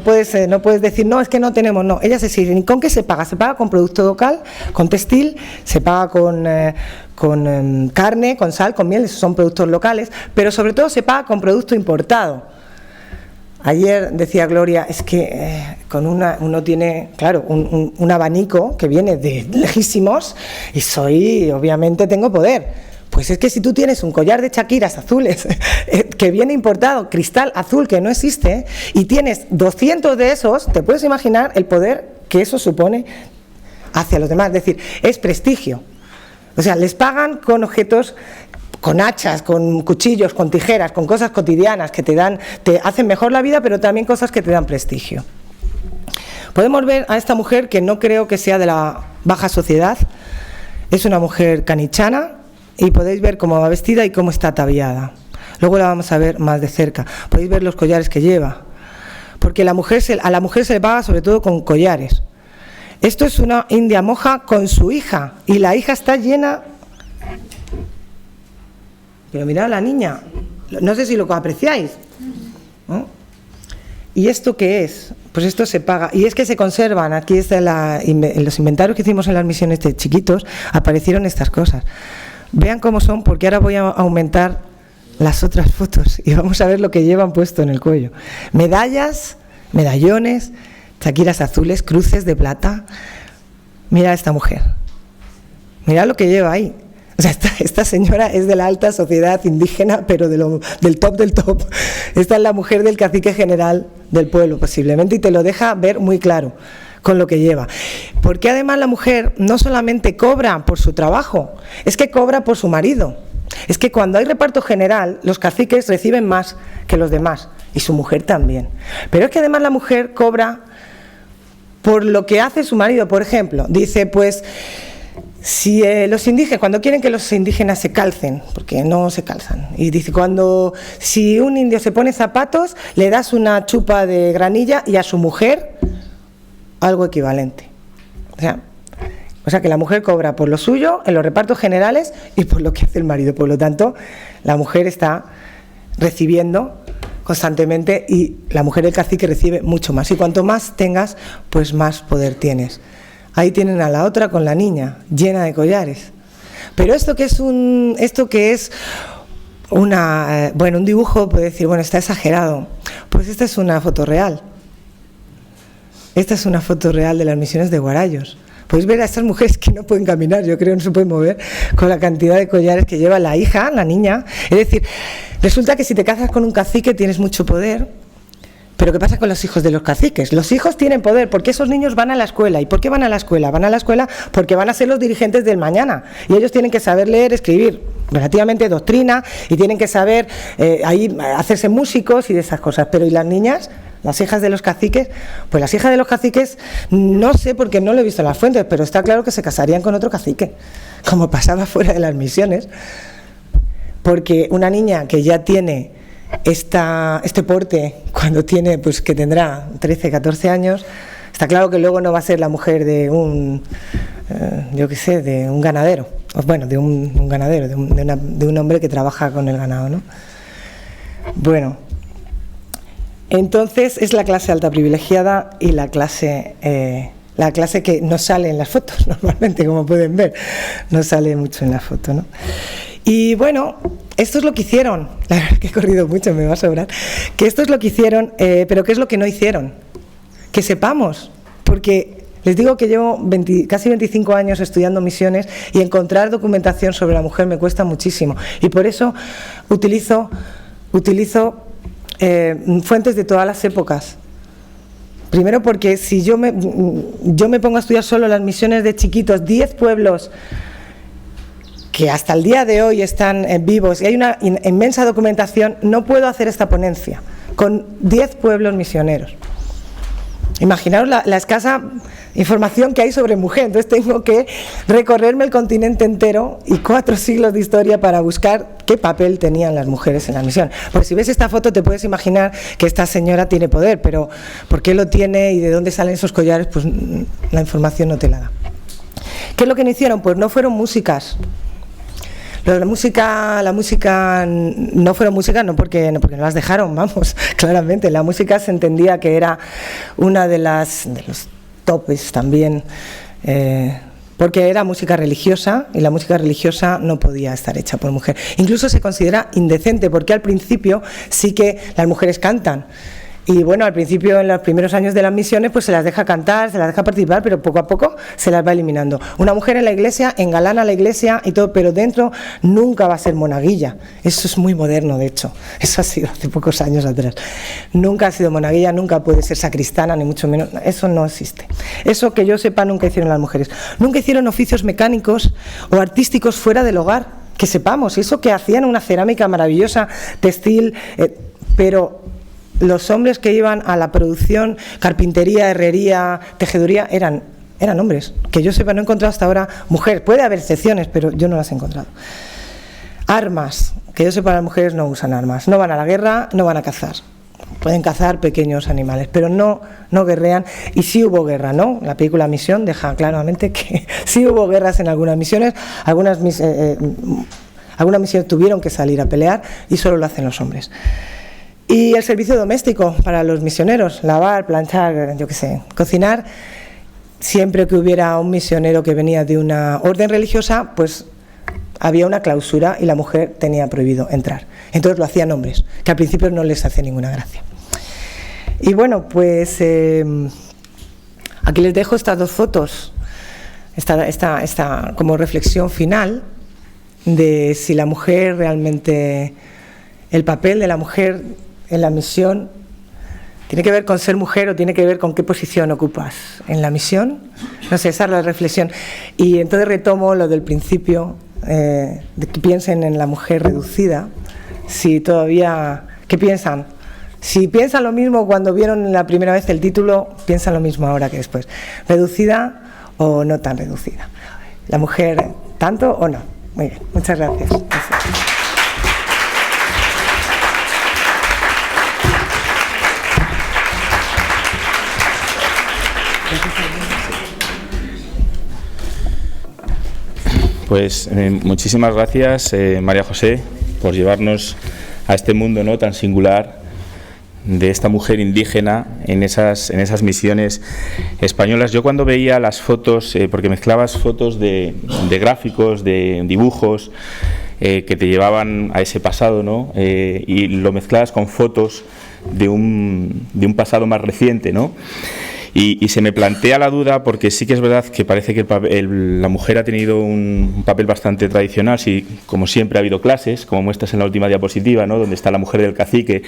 puedes decir, no, es que no tenemos, no. Ellas exigen. ¿Y con qué se paga? Se paga con producto local, con textil, se paga con carne, con sal, con miel, esos son productos locales, pero sobre todo se paga con producto importado. Ayer decía Gloria, es que uno tiene, claro, un abanico que viene de lejísimos y obviamente tengo poder. Pues es que si tú tienes un collar de chaquiras azules que viene importado, cristal azul que no existe, y tienes 200 de esos, te puedes imaginar el poder que eso supone hacia los demás. Es decir, es prestigio. O sea, les pagan con objetos, con hachas, con cuchillos, con tijeras, con cosas cotidianas que te hacen mejor la vida, pero también cosas que te dan prestigio. Podemos ver a esta mujer que no creo que sea de la baja sociedad. Es una mujer canichana, y podéis ver cómo va vestida y cómo está ataviada. Luego la vamos a ver más de cerca. Podéis ver los collares que lleva, porque a la mujer se le paga sobre todo con collares. Esto es una india moja con su hija, y la hija está llena. Pero mirad a la niña, no sé si lo apreciáis, ¿no? ¿Y esto qué es? Pues esto se paga, y es que se conservan. Aquí en los inventarios que hicimos en las misiones de chiquitos aparecieron estas cosas. Vean cómo son, porque ahora voy a aumentar las otras fotos y vamos a ver lo que llevan puesto en el cuello. Medallas, medallones, chaquiras azules, cruces de plata. Mira a esta mujer, mira lo que lleva ahí. O sea, esta señora es de la alta sociedad indígena, pero del top del top. Esta es la mujer del cacique general del pueblo, posiblemente, y te lo deja ver muy claro con lo que lleva. Porque además la mujer no solamente cobra por su trabajo, es que cobra por su marido. Es que cuando hay reparto general, los caciques reciben más que los demás, y su mujer también. Pero es que además la mujer cobra por lo que hace su marido. Por ejemplo, dice, pues, si los indígenas, cuando quieren que los indígenas se calcen, porque no se calzan, y dice, si un indio se pone zapatos, le das una chupa de granilla, y a su mujer algo equivalente. O sea que la mujer cobra por lo suyo en los repartos generales y por lo que hace el marido. Por lo tanto, la mujer está recibiendo constantemente, y la mujer del cacique recibe mucho más. Y cuanto más tengas, pues más poder tienes. Ahí tienen a la otra con la niña, llena de collares. Pero esto que es un dibujo, puede decir, bueno, está exagerado. Pues esta es una foto real. Esta es una foto real de las misiones de Guarayos. Podéis ver a estas mujeres que no pueden caminar, yo creo, no se pueden mover, con la cantidad de collares que lleva la hija, la niña. Es decir, resulta que si te casas con un cacique tienes mucho poder, pero ¿qué pasa con los hijos de los caciques? Los hijos tienen poder porque esos niños van a la escuela. ¿Y por qué van a la escuela? Van a la escuela porque van a ser los dirigentes del mañana, y ellos tienen que saber leer, escribir, relativamente doctrina, y tienen que saber hacerse músicos y de esas cosas. Pero ¿y las niñas? Las hijas de los caciques, pues las hijas de los caciques, no sé porque no lo he visto en las fuentes, pero está claro que se casarían con otro cacique, como pasaba fuera de las misiones, porque una niña que ya tiene este porte, cuando tiene, pues que tendrá 13, 14 años, está claro que luego no va a ser la mujer de un ganadero, bueno, de un ganadero, de un hombre que trabaja con el ganado, ¿no? Bueno, entonces es la clase alta privilegiada y la clase que no sale en las fotos normalmente, como pueden ver, no sale mucho en la foto, ¿no? Y bueno, esto es lo que hicieron, la verdad que he corrido mucho, me va a sobrar, que esto es lo que hicieron, pero ¿qué es lo que no hicieron? Que sepamos, porque les digo que llevo casi 25 años estudiando misiones, y encontrar documentación sobre la mujer me cuesta muchísimo, y por eso utilizo fuentes de todas las épocas. Primero porque si yo me pongo a estudiar solo las misiones de chiquitos, 10 pueblos que hasta el día de hoy están vivos, y hay una inmensa documentación, no puedo hacer esta ponencia con 10 pueblos misioneros. Imaginaos la escasa información que hay sobre mujer. Entonces tengo que recorrerme el continente entero y 4 siglos de historia para buscar qué papel tenían las mujeres en la misión. Porque si ves esta foto te puedes imaginar que esta señora tiene poder, pero ¿por qué lo tiene y de dónde salen esos collares? Pues la información no te la da. ¿Qué es lo que no hicieron? Pues no fueron músicas. Pero la música no fueron música, no porque no las dejaron, vamos, claramente. La música se entendía que era una de los topes también, porque era música religiosa y la música religiosa no podía estar hecha por mujer. Incluso se considera indecente porque al principio sí que las mujeres cantan. Y bueno, al principio, en los primeros años de las misiones, pues se las deja cantar, se las deja participar, pero poco a poco se las va eliminando. Una mujer en la iglesia engalana la iglesia y todo, pero dentro nunca va a ser monaguilla. Eso es muy moderno, de hecho. Eso ha sido hace pocos años atrás. Nunca ha sido monaguilla, nunca puede ser sacristana, ni mucho menos. Eso no existe. Eso que yo sepa nunca hicieron las mujeres. Nunca hicieron oficios mecánicos o artísticos fuera del hogar, que sepamos. Eso que hacían una cerámica maravillosa, textil, pero los hombres que iban a la producción, carpintería, herrería, tejeduría, eran hombres. Que yo sepa, no he encontrado hasta ahora mujeres. Puede haber excepciones, pero yo no las he encontrado. Armas. Que yo sepa, las mujeres no usan armas. No van a la guerra, no van a cazar. Pueden cazar pequeños animales, pero no guerrean. Y sí hubo guerra, ¿no? La película Misión deja claramente que sí hubo guerras en algunas misiones. Algunas misiones tuvieron que salir a pelear y solo lo hacen los hombres. Y el servicio doméstico para los misioneros, lavar, planchar, yo qué sé, cocinar. Siempre que hubiera un misionero que venía de una orden religiosa, pues había una clausura y la mujer tenía prohibido entrar. Entonces lo hacían hombres, que al principio no les hacía ninguna gracia. Y bueno, pues aquí les dejo estas dos fotos, esta como reflexión final de si la mujer realmente, el papel de la mujer en la misión tiene que ver con ser mujer o tiene que ver con qué posición ocupas en la misión. No sé, esa es la reflexión. Y entonces retomo lo del principio, de que piensen en la mujer reducida. Si todavía, ¿qué piensan? Si piensan lo mismo cuando vieron la primera vez el título, piensan lo mismo ahora que después. ¿Reducida o no tan reducida? ¿La mujer tanto o no? Muy bien, muchas gracias. Pues muchísimas gracias, María José, por llevarnos a este mundo, ¿no?, tan singular de esta mujer indígena en esas misiones españolas. Yo cuando veía las fotos, porque mezclabas fotos de gráficos, de dibujos que te llevaban a ese pasado, ¿no?, y lo mezclabas con fotos de un pasado más reciente, ¿no? Y se me plantea la duda, porque sí que es verdad que parece que la mujer ha tenido un papel bastante tradicional. Sí, como siempre ha habido clases, como muestras en la última diapositiva, ¿no?, donde está la mujer del cacique,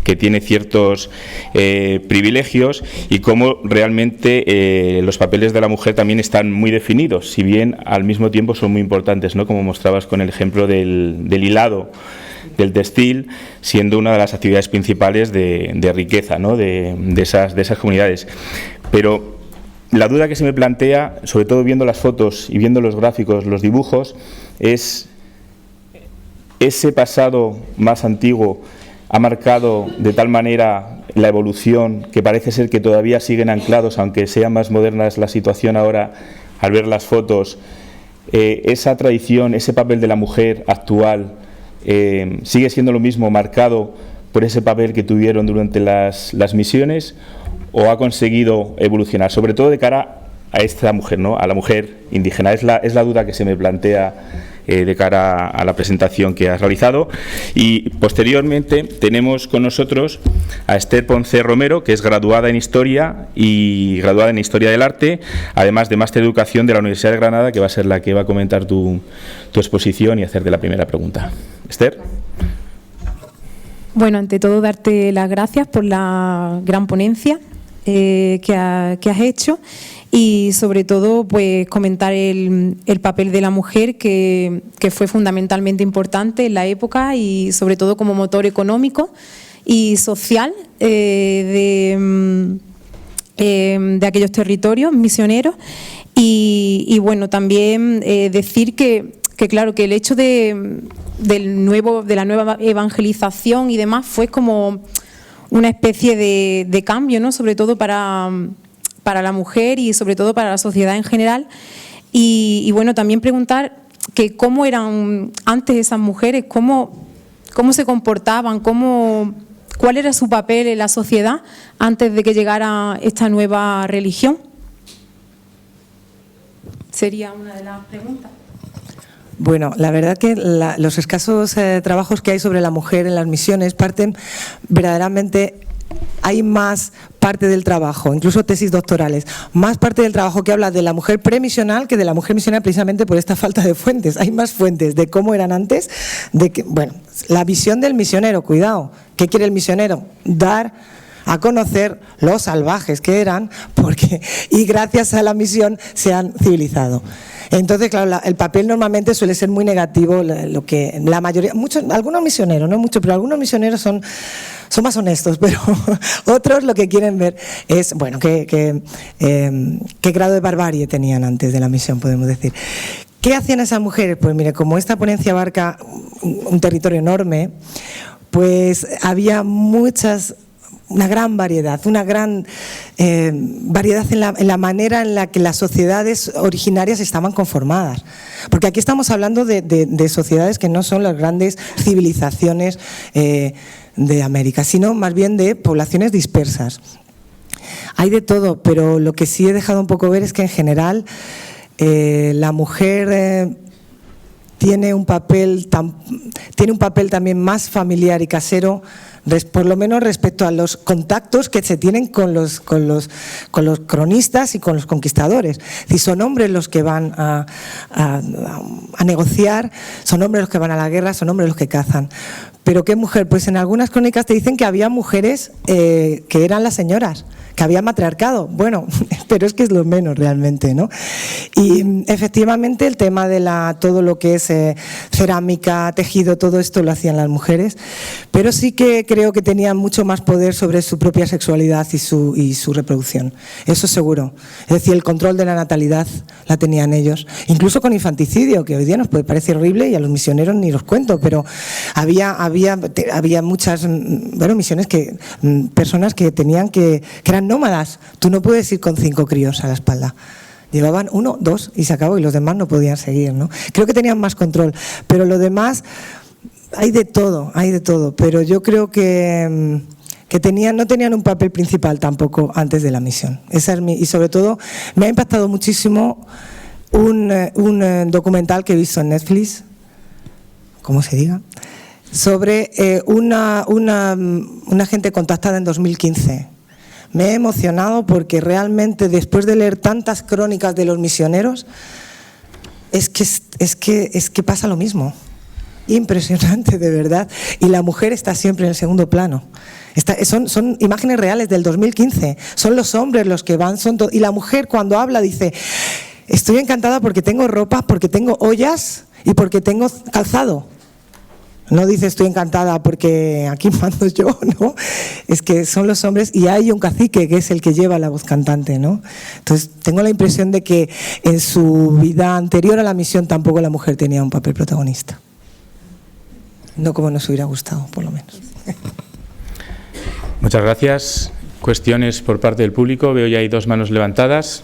que tiene ciertos privilegios, y cómo realmente los papeles de la mujer también están muy definidos, si bien al mismo tiempo son muy importantes, ¿no?, como mostrabas con el ejemplo del hilado, del textil, siendo una de las actividades principales de riqueza, ¿no?, de esas comunidades. Pero la duda que se me plantea, sobre todo viendo las fotos y viendo los gráficos, los dibujos, es ese pasado más antiguo ha marcado de tal manera la evolución que parece ser que todavía siguen anclados, aunque sea más moderna la situación ahora al ver las fotos, esa tradición, ese papel de la mujer actual sigue siendo lo mismo, marcado por ese papel que tuvieron durante las misiones, o ha conseguido evolucionar, sobre todo de cara a esta mujer, ¿no?, a la mujer indígena. Es la duda que se me plantea de cara a la presentación que has realizado. Y posteriormente tenemos con nosotros a Esther Ponce Romero, que es graduada en Historia y graduada en Historia del Arte, además de Máster de Educación de la Universidad de Granada, que va a ser la que va a comentar tu exposición y hacerte la primera pregunta. Esther. Bueno, ante todo, darte las gracias por la gran ponencia que has hecho, y sobre todo pues comentar el papel de la mujer que fue fundamentalmente importante en la época, y sobre todo como motor económico y social de aquellos territorios misioneros. Y bueno, también decir que claro, que el hecho de la nueva evangelización y demás fue como una especie de cambio, ¿no?, sobre todo para la mujer y sobre todo para la sociedad en general. Y bueno, también preguntar que cómo eran antes esas mujeres, cómo se comportaban, cuál era su papel en la sociedad antes de que llegara esta nueva religión. Sería una de las preguntas. Bueno, la verdad que los escasos trabajos que hay sobre la mujer en las misiones parten verdaderamente. Hay más parte del trabajo, incluso tesis doctorales, más parte del trabajo que habla de la mujer premisional que de la mujer misional, precisamente por esta falta de fuentes. Hay más fuentes de cómo eran antes, bueno, la visión del misionero, cuidado, ¿qué quiere el misionero? Dar a conocer los salvajes que eran, y gracias a la misión se han civilizado. Entonces, claro, el papel normalmente suele ser muy negativo, lo que la mayoría, algunos misioneros, no muchos, pero algunos misioneros son más honestos, pero otros lo que quieren ver es, bueno, qué grado de barbarie tenían antes de la misión, podemos decir. ¿Qué hacían esas mujeres? Pues mire, como esta ponencia abarca un territorio enorme, pues había una gran variedad en la manera en la que las sociedades originarias estaban conformadas. Porque aquí estamos hablando de sociedades que no son las grandes civilizaciones de América, sino más bien de poblaciones dispersas. Hay de todo, pero lo que sí he dejado un poco ver es que en general la mujer tiene un papel también más familiar y casero, por lo menos respecto a los contactos que se tienen con los cronistas y con los conquistadores. Si son hombres los que van a negociar, son hombres los que van a la guerra, son hombres los que cazan. ¿Pero qué mujer? Pues en algunas crónicas te dicen que había mujeres que eran las señoras, que había matriarcado. Bueno, pero es que es lo menos realmente, ¿no? Y efectivamente el tema de todo lo que es cerámica, tejido, todo esto lo hacían las mujeres, pero sí que creo que tenían mucho más poder sobre su propia sexualidad y su reproducción. Eso seguro. Es decir, el control de la natalidad la tenían ellos. Incluso con infanticidio, que hoy día nos puede parecer horrible y a los misioneros ni los cuento, pero había muchas misiones personas que eran nómadas. Tú no puedes ir con 5 críos a la espalda. Llevaban 1, 2 y se acabó, y los demás no podían seguir, ¿no? Creo que tenían más control, pero lo demás hay de todo, pero yo creo que no tenían un papel principal tampoco antes de la misión. Y sobre todo me ha impactado muchísimo un documental que he visto en Netflix, ¿cómo se diga?, sobre una gente contactada en 2015. Me he emocionado porque realmente después de leer tantas crónicas de los misioneros, es que pasa lo mismo. Impresionante, de verdad. Y la mujer está siempre en el segundo plano. Son imágenes reales del 2015. Son los hombres los que van, y la mujer cuando habla dice: estoy encantada porque tengo ropa, porque tengo ollas y porque tengo calzado. No dice estoy encantada porque aquí mando yo, ¿no? Es que son los hombres, y hay un cacique que es el que lleva la voz cantante, ¿no? Entonces tengo la impresión de que en su vida anterior a la misión tampoco la mujer tenía un papel protagonista. No como nos hubiera gustado, por lo menos. Muchas gracias. Cuestiones por parte del público. Veo ya hay 2 manos levantadas.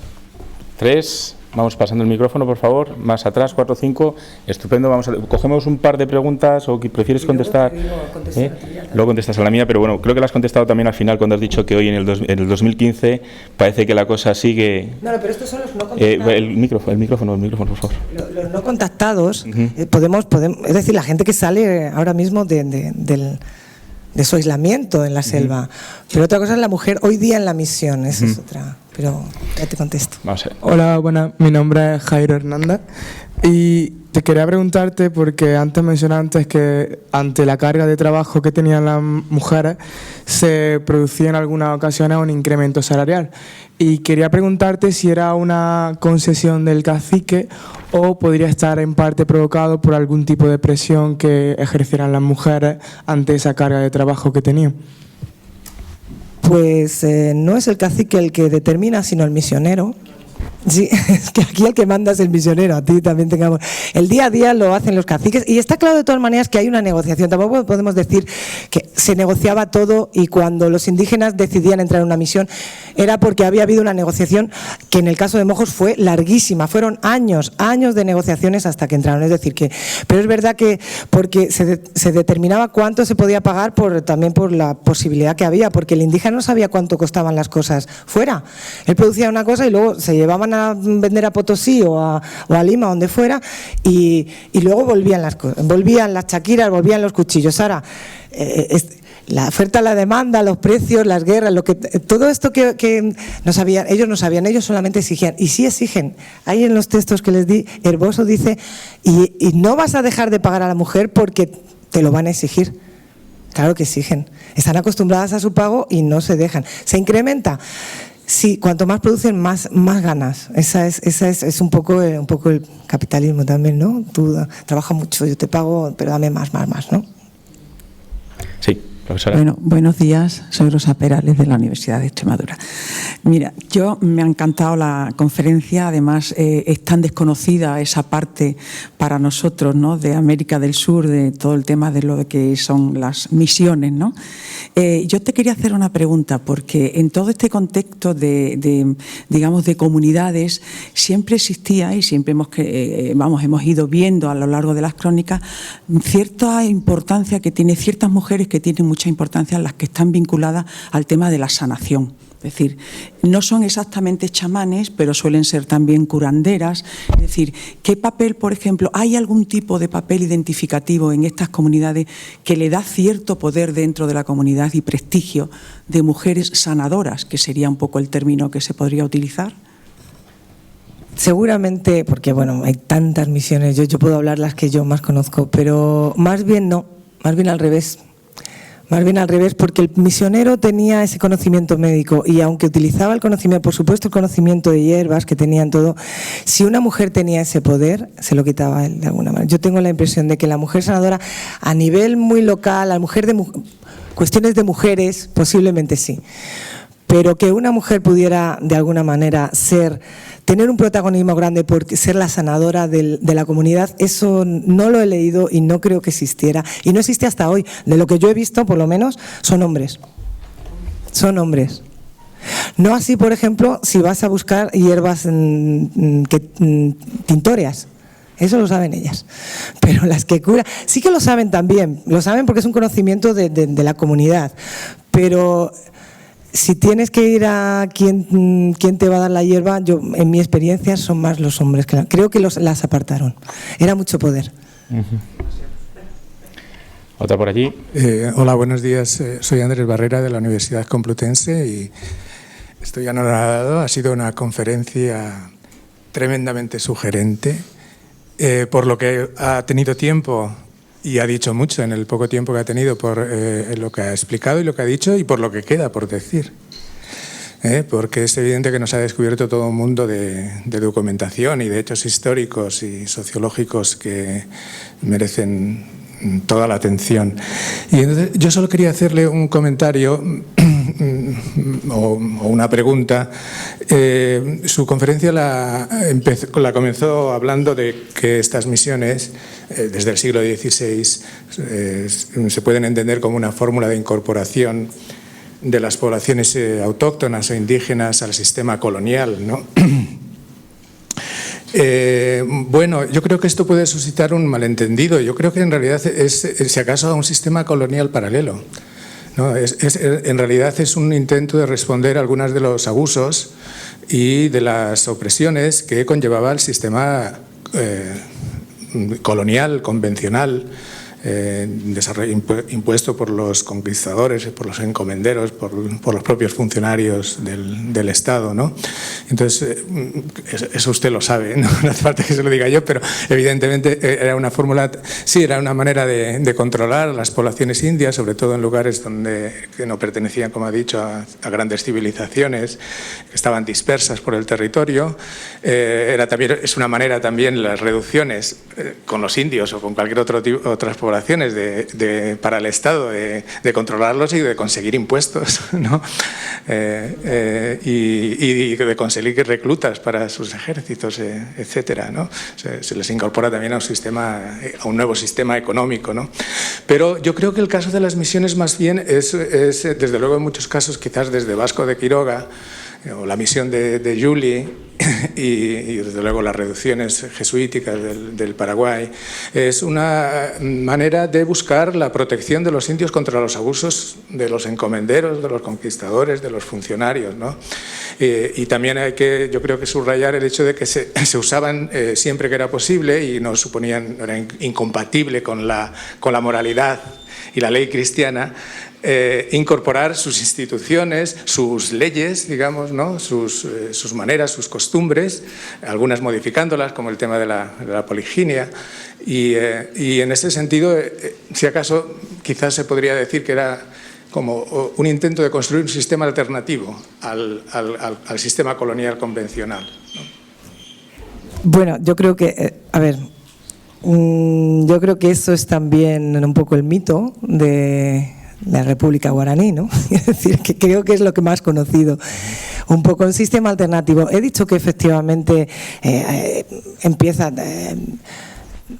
3. Vamos pasando el micrófono, por favor. Más atrás, 4 o 5. Estupendo. Cogemos un par de preguntas, o que prefieres contestar. Luego contestas a la mía, pero bueno, creo que la has contestado también al final cuando has dicho que hoy en el 2015 parece que la cosa sigue. No, pero estos son los no contactados. El micrófono, por favor. Los no contactados, podemos, es decir, la gente que sale ahora mismo de su aislamiento en la selva. Pero otra cosa es la mujer hoy día en la misión, esa es otra. Pero ya te contesto. Vamos a ver. Hola, buenas. Mi nombre es Jairo Hernández y te quería preguntarte, porque antes mencionaste que ante la carga de trabajo que tenían las mujeres se producía en algunas ocasiones un incremento salarial, y quería preguntarte si era una concesión del cacique o podría estar en parte provocado por algún tipo de presión que ejercieran las mujeres ante esa carga de trabajo que tenían. Pues no es el cacique el que determina, sino el misionero. Sí, es que aquí el que manda es el misionero, a ti también tengamos. El día a día lo hacen los caciques y está claro de todas maneras que hay una negociación. Tampoco podemos decir que se negociaba todo y cuando los indígenas decidían entrar en una misión era porque había habido una negociación que en el caso de Mojos fue larguísima. Fueron años de negociaciones hasta que entraron. Es decir, pero es verdad que porque se determinaba cuánto se podía pagar también por la posibilidad que había, porque el indígena no sabía cuánto costaban las cosas fuera. Él producía una cosa y luego se llevaban a vender a Potosí o a Lima, donde fuera, y luego volvían las cosas, volvían las chaquiras, volvían los cuchillos. Ahora, la oferta, la demanda, los precios, las guerras, todo esto que no sabían, ellos solamente exigían, y sí exigen. Ahí en los textos que les di, Herboso dice, y no vas a dejar de pagar a la mujer porque te lo van a exigir. Claro que exigen. Están acostumbradas a su pago y no se dejan. ¿Se incrementa? Sí, cuanto más producen, más ganas. Esa es un poco el capitalismo también, ¿no? Tú trabajas mucho, yo te pago, pero dame más, ¿no? Sí, profesora. Bueno, buenos días, soy Rosa Perales de la Universidad de Extremadura. Mira, me ha encantado la conferencia, además es tan desconocida esa parte para nosotros, ¿no?, de América del Sur, de todo el tema de lo que son las misiones, ¿no? Yo te quería hacer una pregunta, porque en todo este contexto digamos, de comunidades, siempre existía y siempre hemos ido viendo a lo largo de las crónicas cierta importancia que tiene ciertas mujeres que tienen mucha importancia, las que están vinculadas al tema de la sanación. Es decir, no son exactamente chamanes, pero suelen ser también curanderas. Es decir, ¿qué papel, por ejemplo, hay algún tipo de papel identificativo en estas comunidades que le da cierto poder dentro de la comunidad y prestigio de mujeres sanadoras, que sería un poco el término que se podría utilizar? Seguramente, porque bueno, hay tantas misiones, yo puedo hablar las que yo más conozco, pero más bien no, más bien al revés. Más bien al revés, porque el misionero tenía ese conocimiento médico y aunque utilizaba el conocimiento, por supuesto el conocimiento de hierbas que tenían todo, si una mujer tenía ese poder, se lo quitaba él de alguna manera. Yo tengo la impresión de que la mujer sanadora a nivel muy local, a mujer cuestiones de mujeres, posiblemente sí, pero que una mujer pudiera de alguna manera tener un protagonismo grande por ser la sanadora de la comunidad, eso no lo he leído y no creo que existiera. Y no existe hasta hoy. De lo que yo he visto, por lo menos, son hombres. Son hombres. No así, por ejemplo, si vas a buscar hierbas tintóreas. Eso lo saben ellas. Pero las que curan, sí que lo saben también. Lo saben porque es un conocimiento de la comunidad. Pero si tienes que ir a quién te va a dar la hierba, yo en mi experiencia son más los hombres. Creo que las apartaron. Era mucho poder. Otra por allí. Hola, buenos días. Soy Andrés Barrera de la Universidad Complutense y estoy anonadado. Ha sido una conferencia tremendamente sugerente. Por lo que ha tenido tiempo y ha dicho mucho en el poco tiempo que ha tenido por lo que ha explicado y lo que ha dicho y por lo que queda por decir. Porque es evidente que nos ha descubierto todo un mundo de documentación y de hechos históricos y sociológicos que merecen toda la atención. Y entonces yo solo quería hacerle un comentario o una pregunta. Su conferencia la comenzó hablando de que estas misiones, desde el siglo XVI, se pueden entender como una fórmula de incorporación de las poblaciones autóctonas o indígenas al sistema colonial, ¿no? Bueno, yo creo que esto puede suscitar un malentendido. Yo creo que en realidad es, si acaso, un sistema colonial paralelo, ¿no? En realidad es un intento de responder a algunos de los abusos y de las opresiones que conllevaba el sistema colonial, convencional, impuesto por los conquistadores, por los encomenderos, por los propios funcionarios del Estado, ¿no? Entonces, eso usted lo sabe, no hace falta que se lo diga yo, pero evidentemente era una fórmula, sí, era una manera de controlar a las poblaciones indias, sobre todo en lugares que no pertenecían, como ha dicho, a grandes civilizaciones, que estaban dispersas por el territorio. Es una manera también, las reducciones con los indios o con cualquier otras poblaciones poblaciones para el Estado de controlarlos y de conseguir impuestos, ¿no? Y de conseguir reclutas para sus ejércitos, etcétera, ¿no? Se les incorpora también a un nuevo sistema económico, ¿no? Pero yo creo que el caso de las misiones más bien es desde luego en muchos casos, quizás desde Vasco de Quiroga, o la misión de Juli y desde luego las reducciones jesuíticas del Paraguay, es una manera de buscar la protección de los indios contra los abusos de los encomenderos, de los conquistadores, de los funcionarios, ¿no? Y también yo creo que subrayar el hecho de que se usaban siempre que era posible y no era incompatible con la moralidad y la ley cristiana, incorporar sus instituciones, sus leyes, digamos, ¿no? sus maneras, sus costumbres, algunas modificándolas, como el tema de la poliginia. Y en ese sentido, si acaso, quizás se podría decir que era como un intento de construir un sistema alternativo al sistema colonial convencional, ¿no? Bueno, yo creo que, yo creo que eso es también un poco el mito de la República Guaraní, ¿no? Es decir, que creo que es lo que más conocido. Un poco un sistema alternativo. He dicho que efectivamente empieza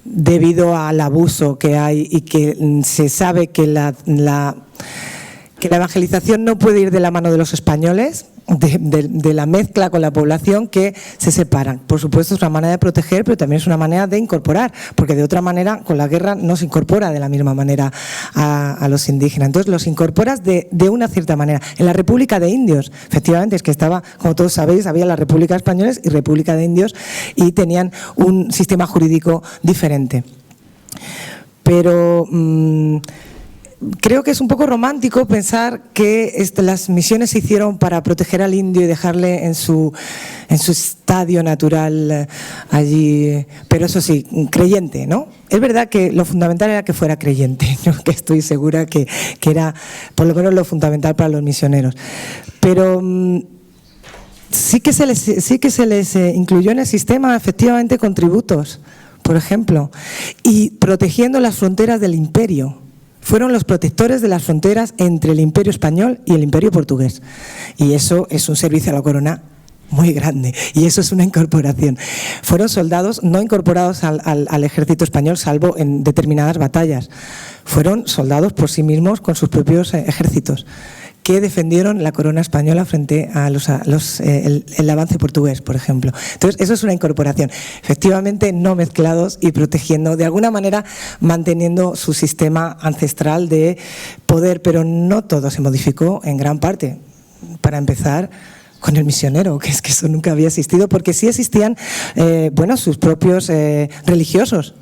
debido al abuso que hay y que se sabe que la evangelización no puede ir de la mano de los españoles, de la mezcla con la población, que se separan. Por supuesto es una manera de proteger, pero también es una manera de incorporar, porque de otra manera con la guerra no se incorpora de la misma manera a los indígenas. Entonces los incorporas de una cierta manera. En la República de Indios, efectivamente, es que estaba, como todos sabéis, había la República de Españoles y República de Indios y tenían un sistema jurídico diferente. Pero creo que es un poco romántico pensar que las misiones se hicieron para proteger al indio y dejarle en su estadio natural allí, pero eso sí, creyente, ¿no? Es verdad que lo fundamental era que fuera creyente, ¿no? Que estoy segura que era por lo menos lo fundamental para los misioneros. Pero sí que se les incluyó en el sistema efectivamente con tributos, por ejemplo, y protegiendo las fronteras del imperio. Fueron los protectores de las fronteras entre el Imperio Español y el Imperio Portugués. Y eso es un servicio a la corona muy grande. Y eso es una incorporación. Fueron soldados no incorporados al ejército español, salvo en determinadas batallas. Fueron soldados por sí mismos con sus propios ejércitos, que defendieron la corona española frente a el avance portugués, por ejemplo. Entonces, eso es una incorporación. Efectivamente, no mezclados y protegiendo, de alguna manera, manteniendo su sistema ancestral de poder, pero no todo se modificó en gran parte. Para empezar, con el misionero, que es que eso nunca había existido, porque sí existían, sus propios religiosos.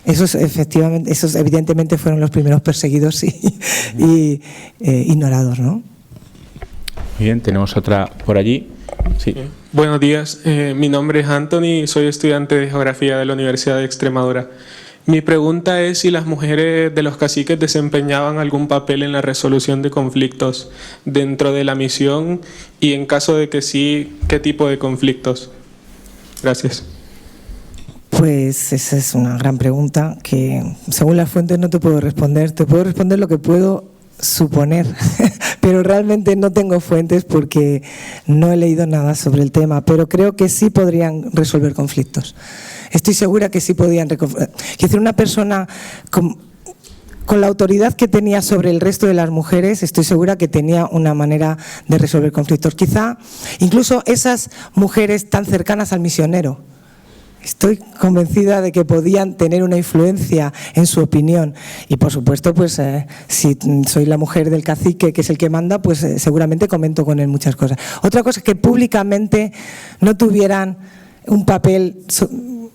Esos evidentemente fueron los primeros perseguidos y ignorados, ¿no? Muy bien, tenemos otra por allí. Sí. Buenos días, mi nombre es Anthony, soy estudiante de Geografía de la Universidad de Extremadura. Mi pregunta es si las mujeres de los caciques desempeñaban algún papel en la resolución de conflictos dentro de la misión y en caso de que sí, ¿qué tipo de conflictos? Gracias. Pues esa es una gran pregunta que según las fuentes no te puedo responder. Te puedo responder lo que puedo suponer, pero realmente no tengo fuentes porque no he leído nada sobre el tema, pero creo que sí podrían resolver conflictos. Estoy segura que sí podían. Es decir, una persona con la autoridad que tenía sobre el resto de las mujeres, estoy segura que tenía una manera de resolver conflictos. Quizá incluso esas mujeres tan cercanas al misionero, estoy convencida de que podían tener una influencia en su opinión. Y por supuesto, pues si soy la mujer del cacique, que es el que manda, pues seguramente comento con él muchas cosas. Otra cosa es que públicamente no tuvieran un papel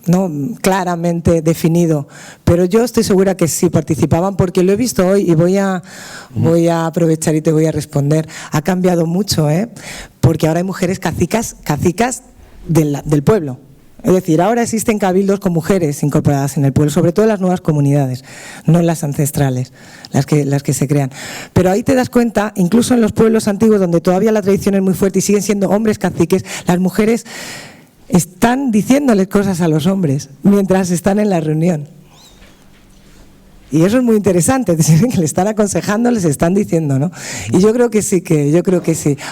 no claramente definido, pero yo estoy segura que sí participaban, porque lo he visto hoy y voy a aprovechar y te voy a responder. Ha cambiado mucho, porque ahora hay mujeres cacicas del pueblo. Es decir, ahora existen cabildos con mujeres incorporadas en el pueblo, sobre todo en las nuevas comunidades, no en las ancestrales, las que se crean. Pero ahí te das cuenta, incluso en los pueblos antiguos donde todavía la tradición es muy fuerte y siguen siendo hombres caciques, las mujeres están diciéndoles cosas a los hombres mientras están en la reunión. Y eso es muy interesante, que le están aconsejando, les están diciendo, ¿no? Y yo creo que sí,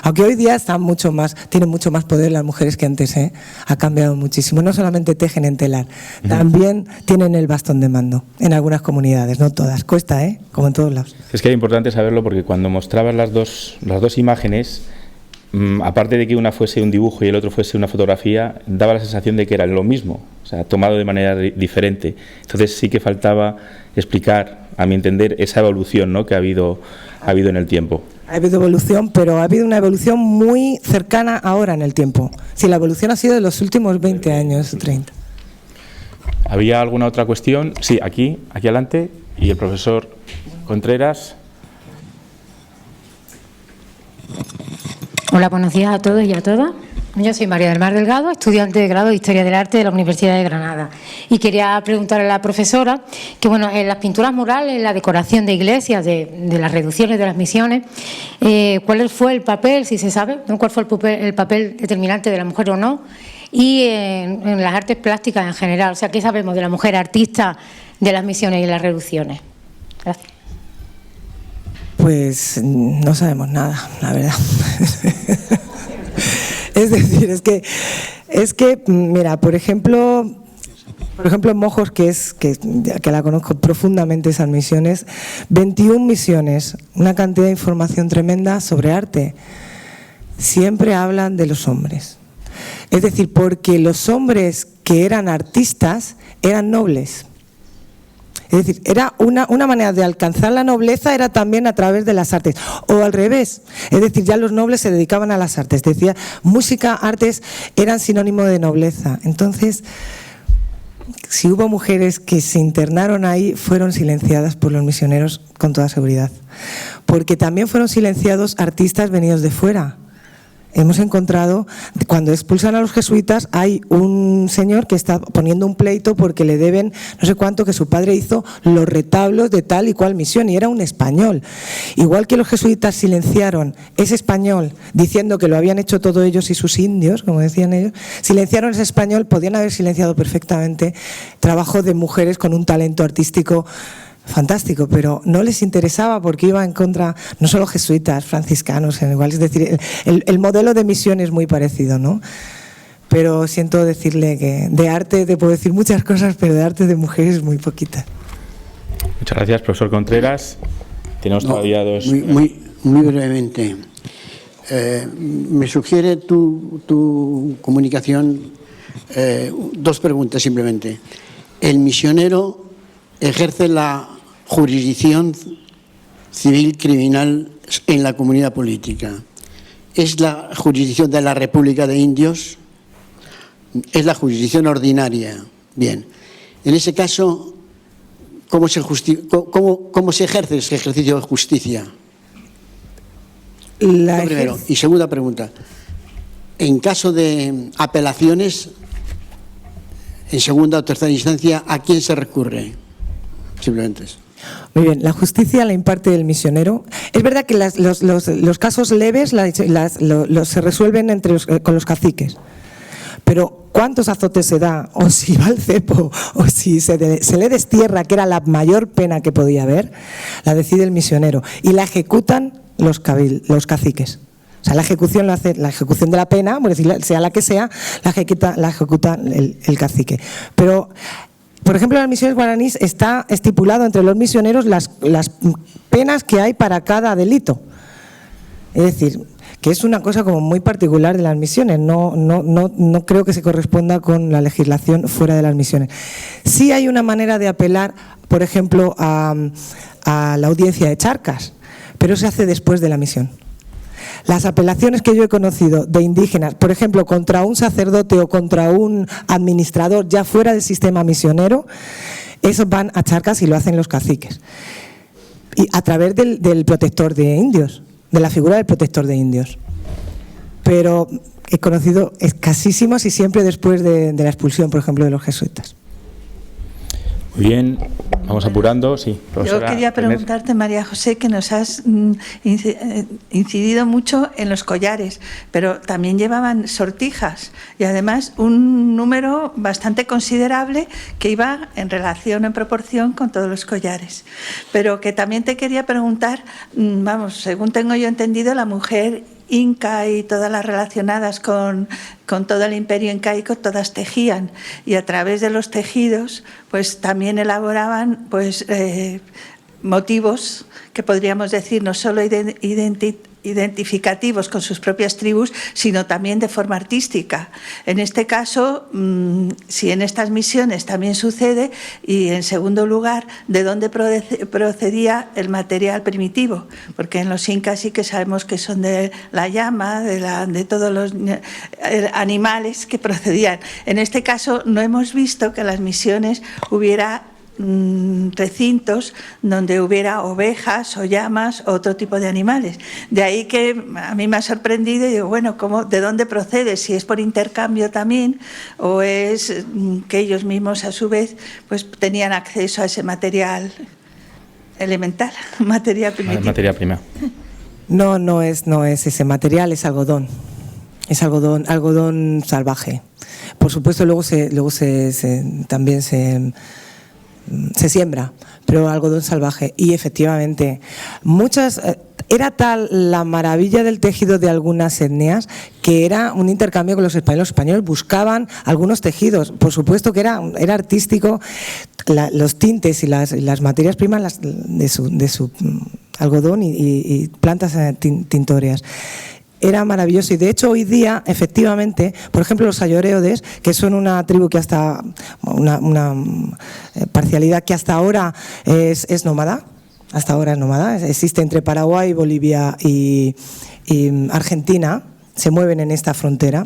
aunque hoy día tienen mucho más poder las mujeres que antes, ¿eh? Ha cambiado muchísimo, no solamente tejen en telar, también tienen el bastón de mando en algunas comunidades, no todas, cuesta, como en todos lados. Es que es importante saberlo porque cuando mostrabas las dos imágenes, aparte de que una fuese un dibujo y el otro fuese una fotografía, daba la sensación de que era lo mismo, o sea, tomado de manera diferente. Entonces sí que faltaba explicar, a mi entender, esa evolución, ¿no?, que ha habido en el tiempo. Ha habido evolución, pero ha habido una evolución muy cercana ahora en el tiempo. Sí, la evolución ha sido de los últimos 20 años, 30. ¿Había alguna otra cuestión? Sí, aquí adelante, y el profesor Contreras. Hola, buenos días a todos y a todas. Yo soy María del Mar Delgado, estudiante de grado de Historia del Arte de la Universidad de Granada. Y quería preguntarle a la profesora que, bueno, en las pinturas murales, en la decoración de iglesias, de las reducciones de las misiones, ¿cuál fue el papel, si se sabe, cuál fue el papel determinante de la mujer o no? Y en las artes plásticas en general, o sea, ¿qué sabemos de la mujer artista de las misiones y las reducciones? Gracias. Pues no sabemos nada, la verdad. Es decir, es que mira, por ejemplo Mojos, que la conozco profundamente, esas misiones, 21 misiones, una cantidad de información tremenda sobre arte. Siempre hablan de los hombres. Es decir, porque los hombres que eran artistas eran nobles. Es decir, era una manera de alcanzar la nobleza, era también a través de las artes. O al revés, es decir, ya los nobles se dedicaban a las artes. Decía, música, artes eran sinónimo de nobleza. Entonces, si hubo mujeres que se internaron ahí, fueron silenciadas por los misioneros con toda seguridad. Porque también fueron silenciados artistas venidos de fuera. Hemos encontrado, cuando expulsan a los jesuitas, hay un señor que está poniendo un pleito porque le deben no sé cuánto, que su padre hizo los retablos de tal y cual misión, y era un español. Igual que los jesuitas silenciaron ese español diciendo que lo habían hecho todos ellos y sus indios, como decían ellos, silenciaron ese español, podían haber silenciado perfectamente trabajo de mujeres con un talento artístico fantástico, pero no les interesaba porque iba en contra, no solo jesuitas, franciscanos, igual, es decir, el modelo de misión es muy parecido, ¿no? Pero siento decirle que de arte te puedo decir muchas cosas, pero de arte de mujeres muy poquitas. Muchas gracias, profesor Contreras. Tenemos todavía dos... Muy brevemente. Me sugiere tu comunicación dos preguntas simplemente. El misionero ejerce la jurisdicción civil criminal en la comunidad política. ¿Es la jurisdicción de la República de Indios? ¿Es la jurisdicción ordinaria? Bien. En ese caso, ¿cómo se ejerce ese ejercicio de justicia? Primero. Y segunda pregunta. En caso de apelaciones, en segunda o tercera instancia, ¿a quién se recurre? Simplemente eso. Muy bien, la justicia la imparte el misionero. Es verdad que los casos leves se resuelven con los caciques, pero ¿cuántos azotes se da? O si va al cepo, o si se le destierra, que era la mayor pena que podía haber, la decide el misionero. Y la ejecutan los caciques. O sea, la ejecución de la pena, sea la que sea, la ejecuta el cacique. Pero, por ejemplo, en las misiones guaraníes está estipulado entre los misioneros las penas que hay para cada delito. Es decir, que es una cosa como muy particular de las misiones, no creo que se corresponda con la legislación fuera de las misiones. Sí hay una manera de apelar, por ejemplo, a la audiencia de Charcas, pero se hace después de la misión. Las apelaciones que yo he conocido de indígenas, por ejemplo, contra un sacerdote o contra un administrador ya fuera del sistema misionero, esos van a Charcas y lo hacen los caciques. Y a través del protector de indios, de la figura del protector de indios. Pero he conocido escasísimos y siempre después de la expulsión, por ejemplo, de los jesuitas. Muy bien, vamos apurando. Sí, yo quería preguntarte, María José, que nos has incidido mucho en los collares, pero también llevaban sortijas y además un número bastante considerable que iba en relación, en proporción con todos los collares. Pero que también te quería preguntar, vamos, según tengo yo entendido, la mujer inca y todas las relacionadas con todo el imperio incaico, todas tejían, y a través de los tejidos pues también elaboraban pues motivos que podríamos decir no solo identificativos con sus propias tribus, sino también de forma artística. En este caso, si en estas misiones también sucede, y en segundo lugar, ¿de dónde procedía el material primitivo? Porque en los incas sí que sabemos que son de la llama, de todos los animales que procedían. En este caso no hemos visto que en las misiones hubiera recintos donde hubiera ovejas o llamas o otro tipo de animales. De ahí que a mí me ha sorprendido y digo, bueno, ¿de dónde procede? Si es por intercambio también o es que ellos mismos a su vez pues tenían acceso a ese material elemental, materia primitiva. Materia prima. No es ese material, es algodón. Es algodón salvaje. Por supuesto, luego también se siembra, pero algodón salvaje. Y efectivamente, era tal la maravilla del tejido de algunas etnias que era un intercambio con los españoles. Los españoles buscaban algunos tejidos, por supuesto que era artístico, los tintes y las materias primas de su algodón y plantas tintóreas. Era maravilloso y de hecho hoy día, efectivamente, por ejemplo los ayoreodes, que son una tribu que hasta una parcialidad que hasta ahora es nómada, existe entre Paraguay, Bolivia y Argentina, se mueven en esta frontera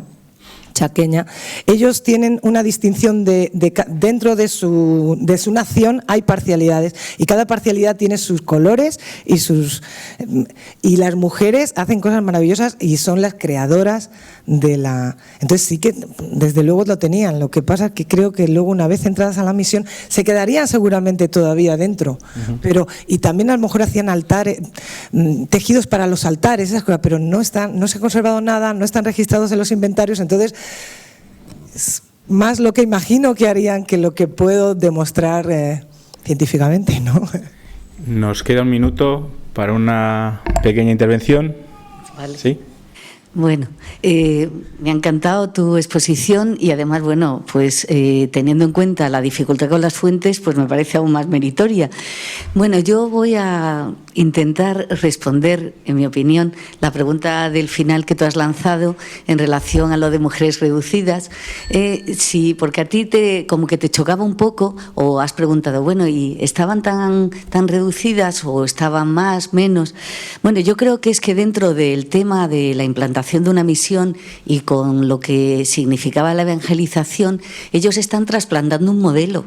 chaqueña. Ellos tienen una distinción dentro de su nación hay parcialidades y cada parcialidad tiene sus colores y las mujeres hacen cosas maravillosas y son las creadoras de la... Entonces sí que desde luego lo tenían, lo que pasa es que creo que luego una vez entradas a la misión se quedarían seguramente todavía dentro, y también a lo mejor hacían altares, tejidos para los altares, esas cosas, pero no se ha conservado nada, no están registrados en los inventarios, entonces es más lo que imagino que harían que lo que puedo demostrar científicamente, ¿no? Nos queda un minuto para una pequeña intervención. Vale. ¿Sí? Bueno, me ha encantado tu exposición y además, bueno, pues teniendo en cuenta la dificultad con las fuentes, pues me parece aún más meritoria. Bueno, yo voy a intentar responder, en mi opinión, la pregunta del final que tú has lanzado en relación a lo de mujeres reducidas. Sí, porque a ti como que te chocaba un poco o has preguntado, bueno, ¿y estaban tan reducidas o estaban más, menos? Bueno, yo creo que es que dentro del tema de la implantación de una misión y con lo que significaba la evangelización, ellos están trasplantando un modelo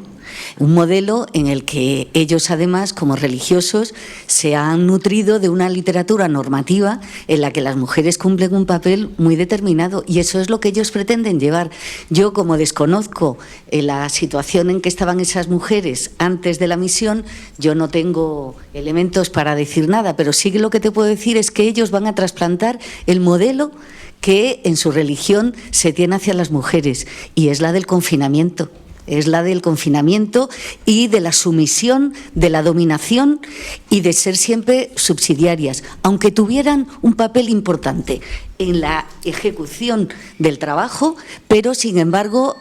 en el que ellos además como religiosos se han nutrido de una literatura normativa en la que las mujeres cumplen un papel muy determinado y eso es lo que ellos pretenden llevar. Yo como desconozco la situación en que estaban esas mujeres antes de la misión, yo no tengo elementos para decir nada, pero sí que lo que te puedo decir es que ellos van a trasplantar el modelo que en su religión se tiene hacia las mujeres y es la del confinamiento. Es la del confinamiento y de la sumisión, de la dominación y de ser siempre subsidiarias, aunque tuvieran un papel importante en la ejecución del trabajo, pero sin embargo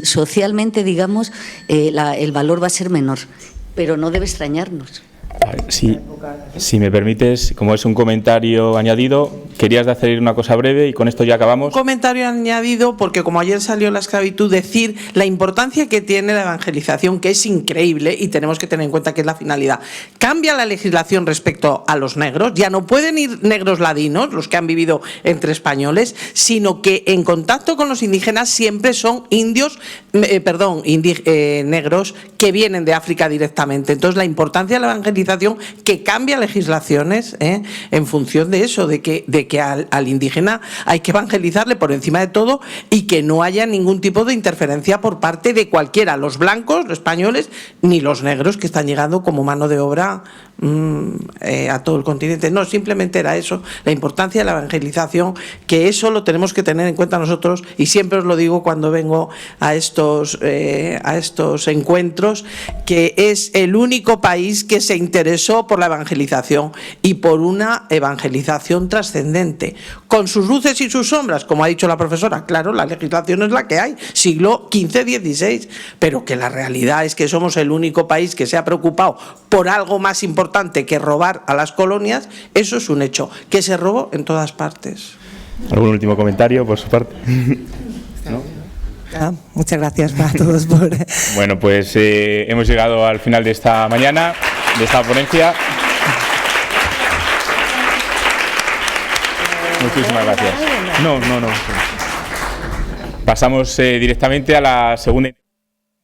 socialmente, digamos, el valor va a ser menor, pero no debe extrañarnos. Si me permites, como es un comentario añadido, querías hacer una cosa breve y con esto ya acabamos. Un comentario añadido porque como ayer salió la esclavitud, decir la importancia que tiene la evangelización, que es increíble y tenemos que tener en cuenta que es la finalidad. Cambia la legislación respecto a los negros, ya no pueden ir negros ladinos, los que han vivido entre españoles, sino que en contacto con los indígenas siempre son negros que vienen de África directamente. Entonces la importancia de la evangelización que cambia legislaciones en función de eso, de que que al indígena hay que evangelizarle por encima de todo y que no haya ningún tipo de interferencia por parte de cualquiera, los blancos, los españoles, ni los negros que están llegando como mano de obra a todo el continente. No, simplemente era eso, la importancia de la evangelización, que eso lo tenemos que tener en cuenta nosotros, y siempre os lo digo cuando vengo a estos encuentros, que es el único país que se interesó por la evangelización y por una evangelización trascendente, con sus luces y sus sombras, como ha dicho la profesora. Claro, la legislación es la que hay, siglo XV-XVI, pero que la realidad es que somos el único país que se ha preocupado por algo más importante que robar a las colonias. Eso es un hecho, que se robó en todas partes. ¿Algún último comentario por su parte? ¿No? Muchas gracias para todos por... Bueno, pues hemos llegado al final de esta mañana, de esta ponencia. Muchísimas gracias. No. Pasamos directamente a la segunda.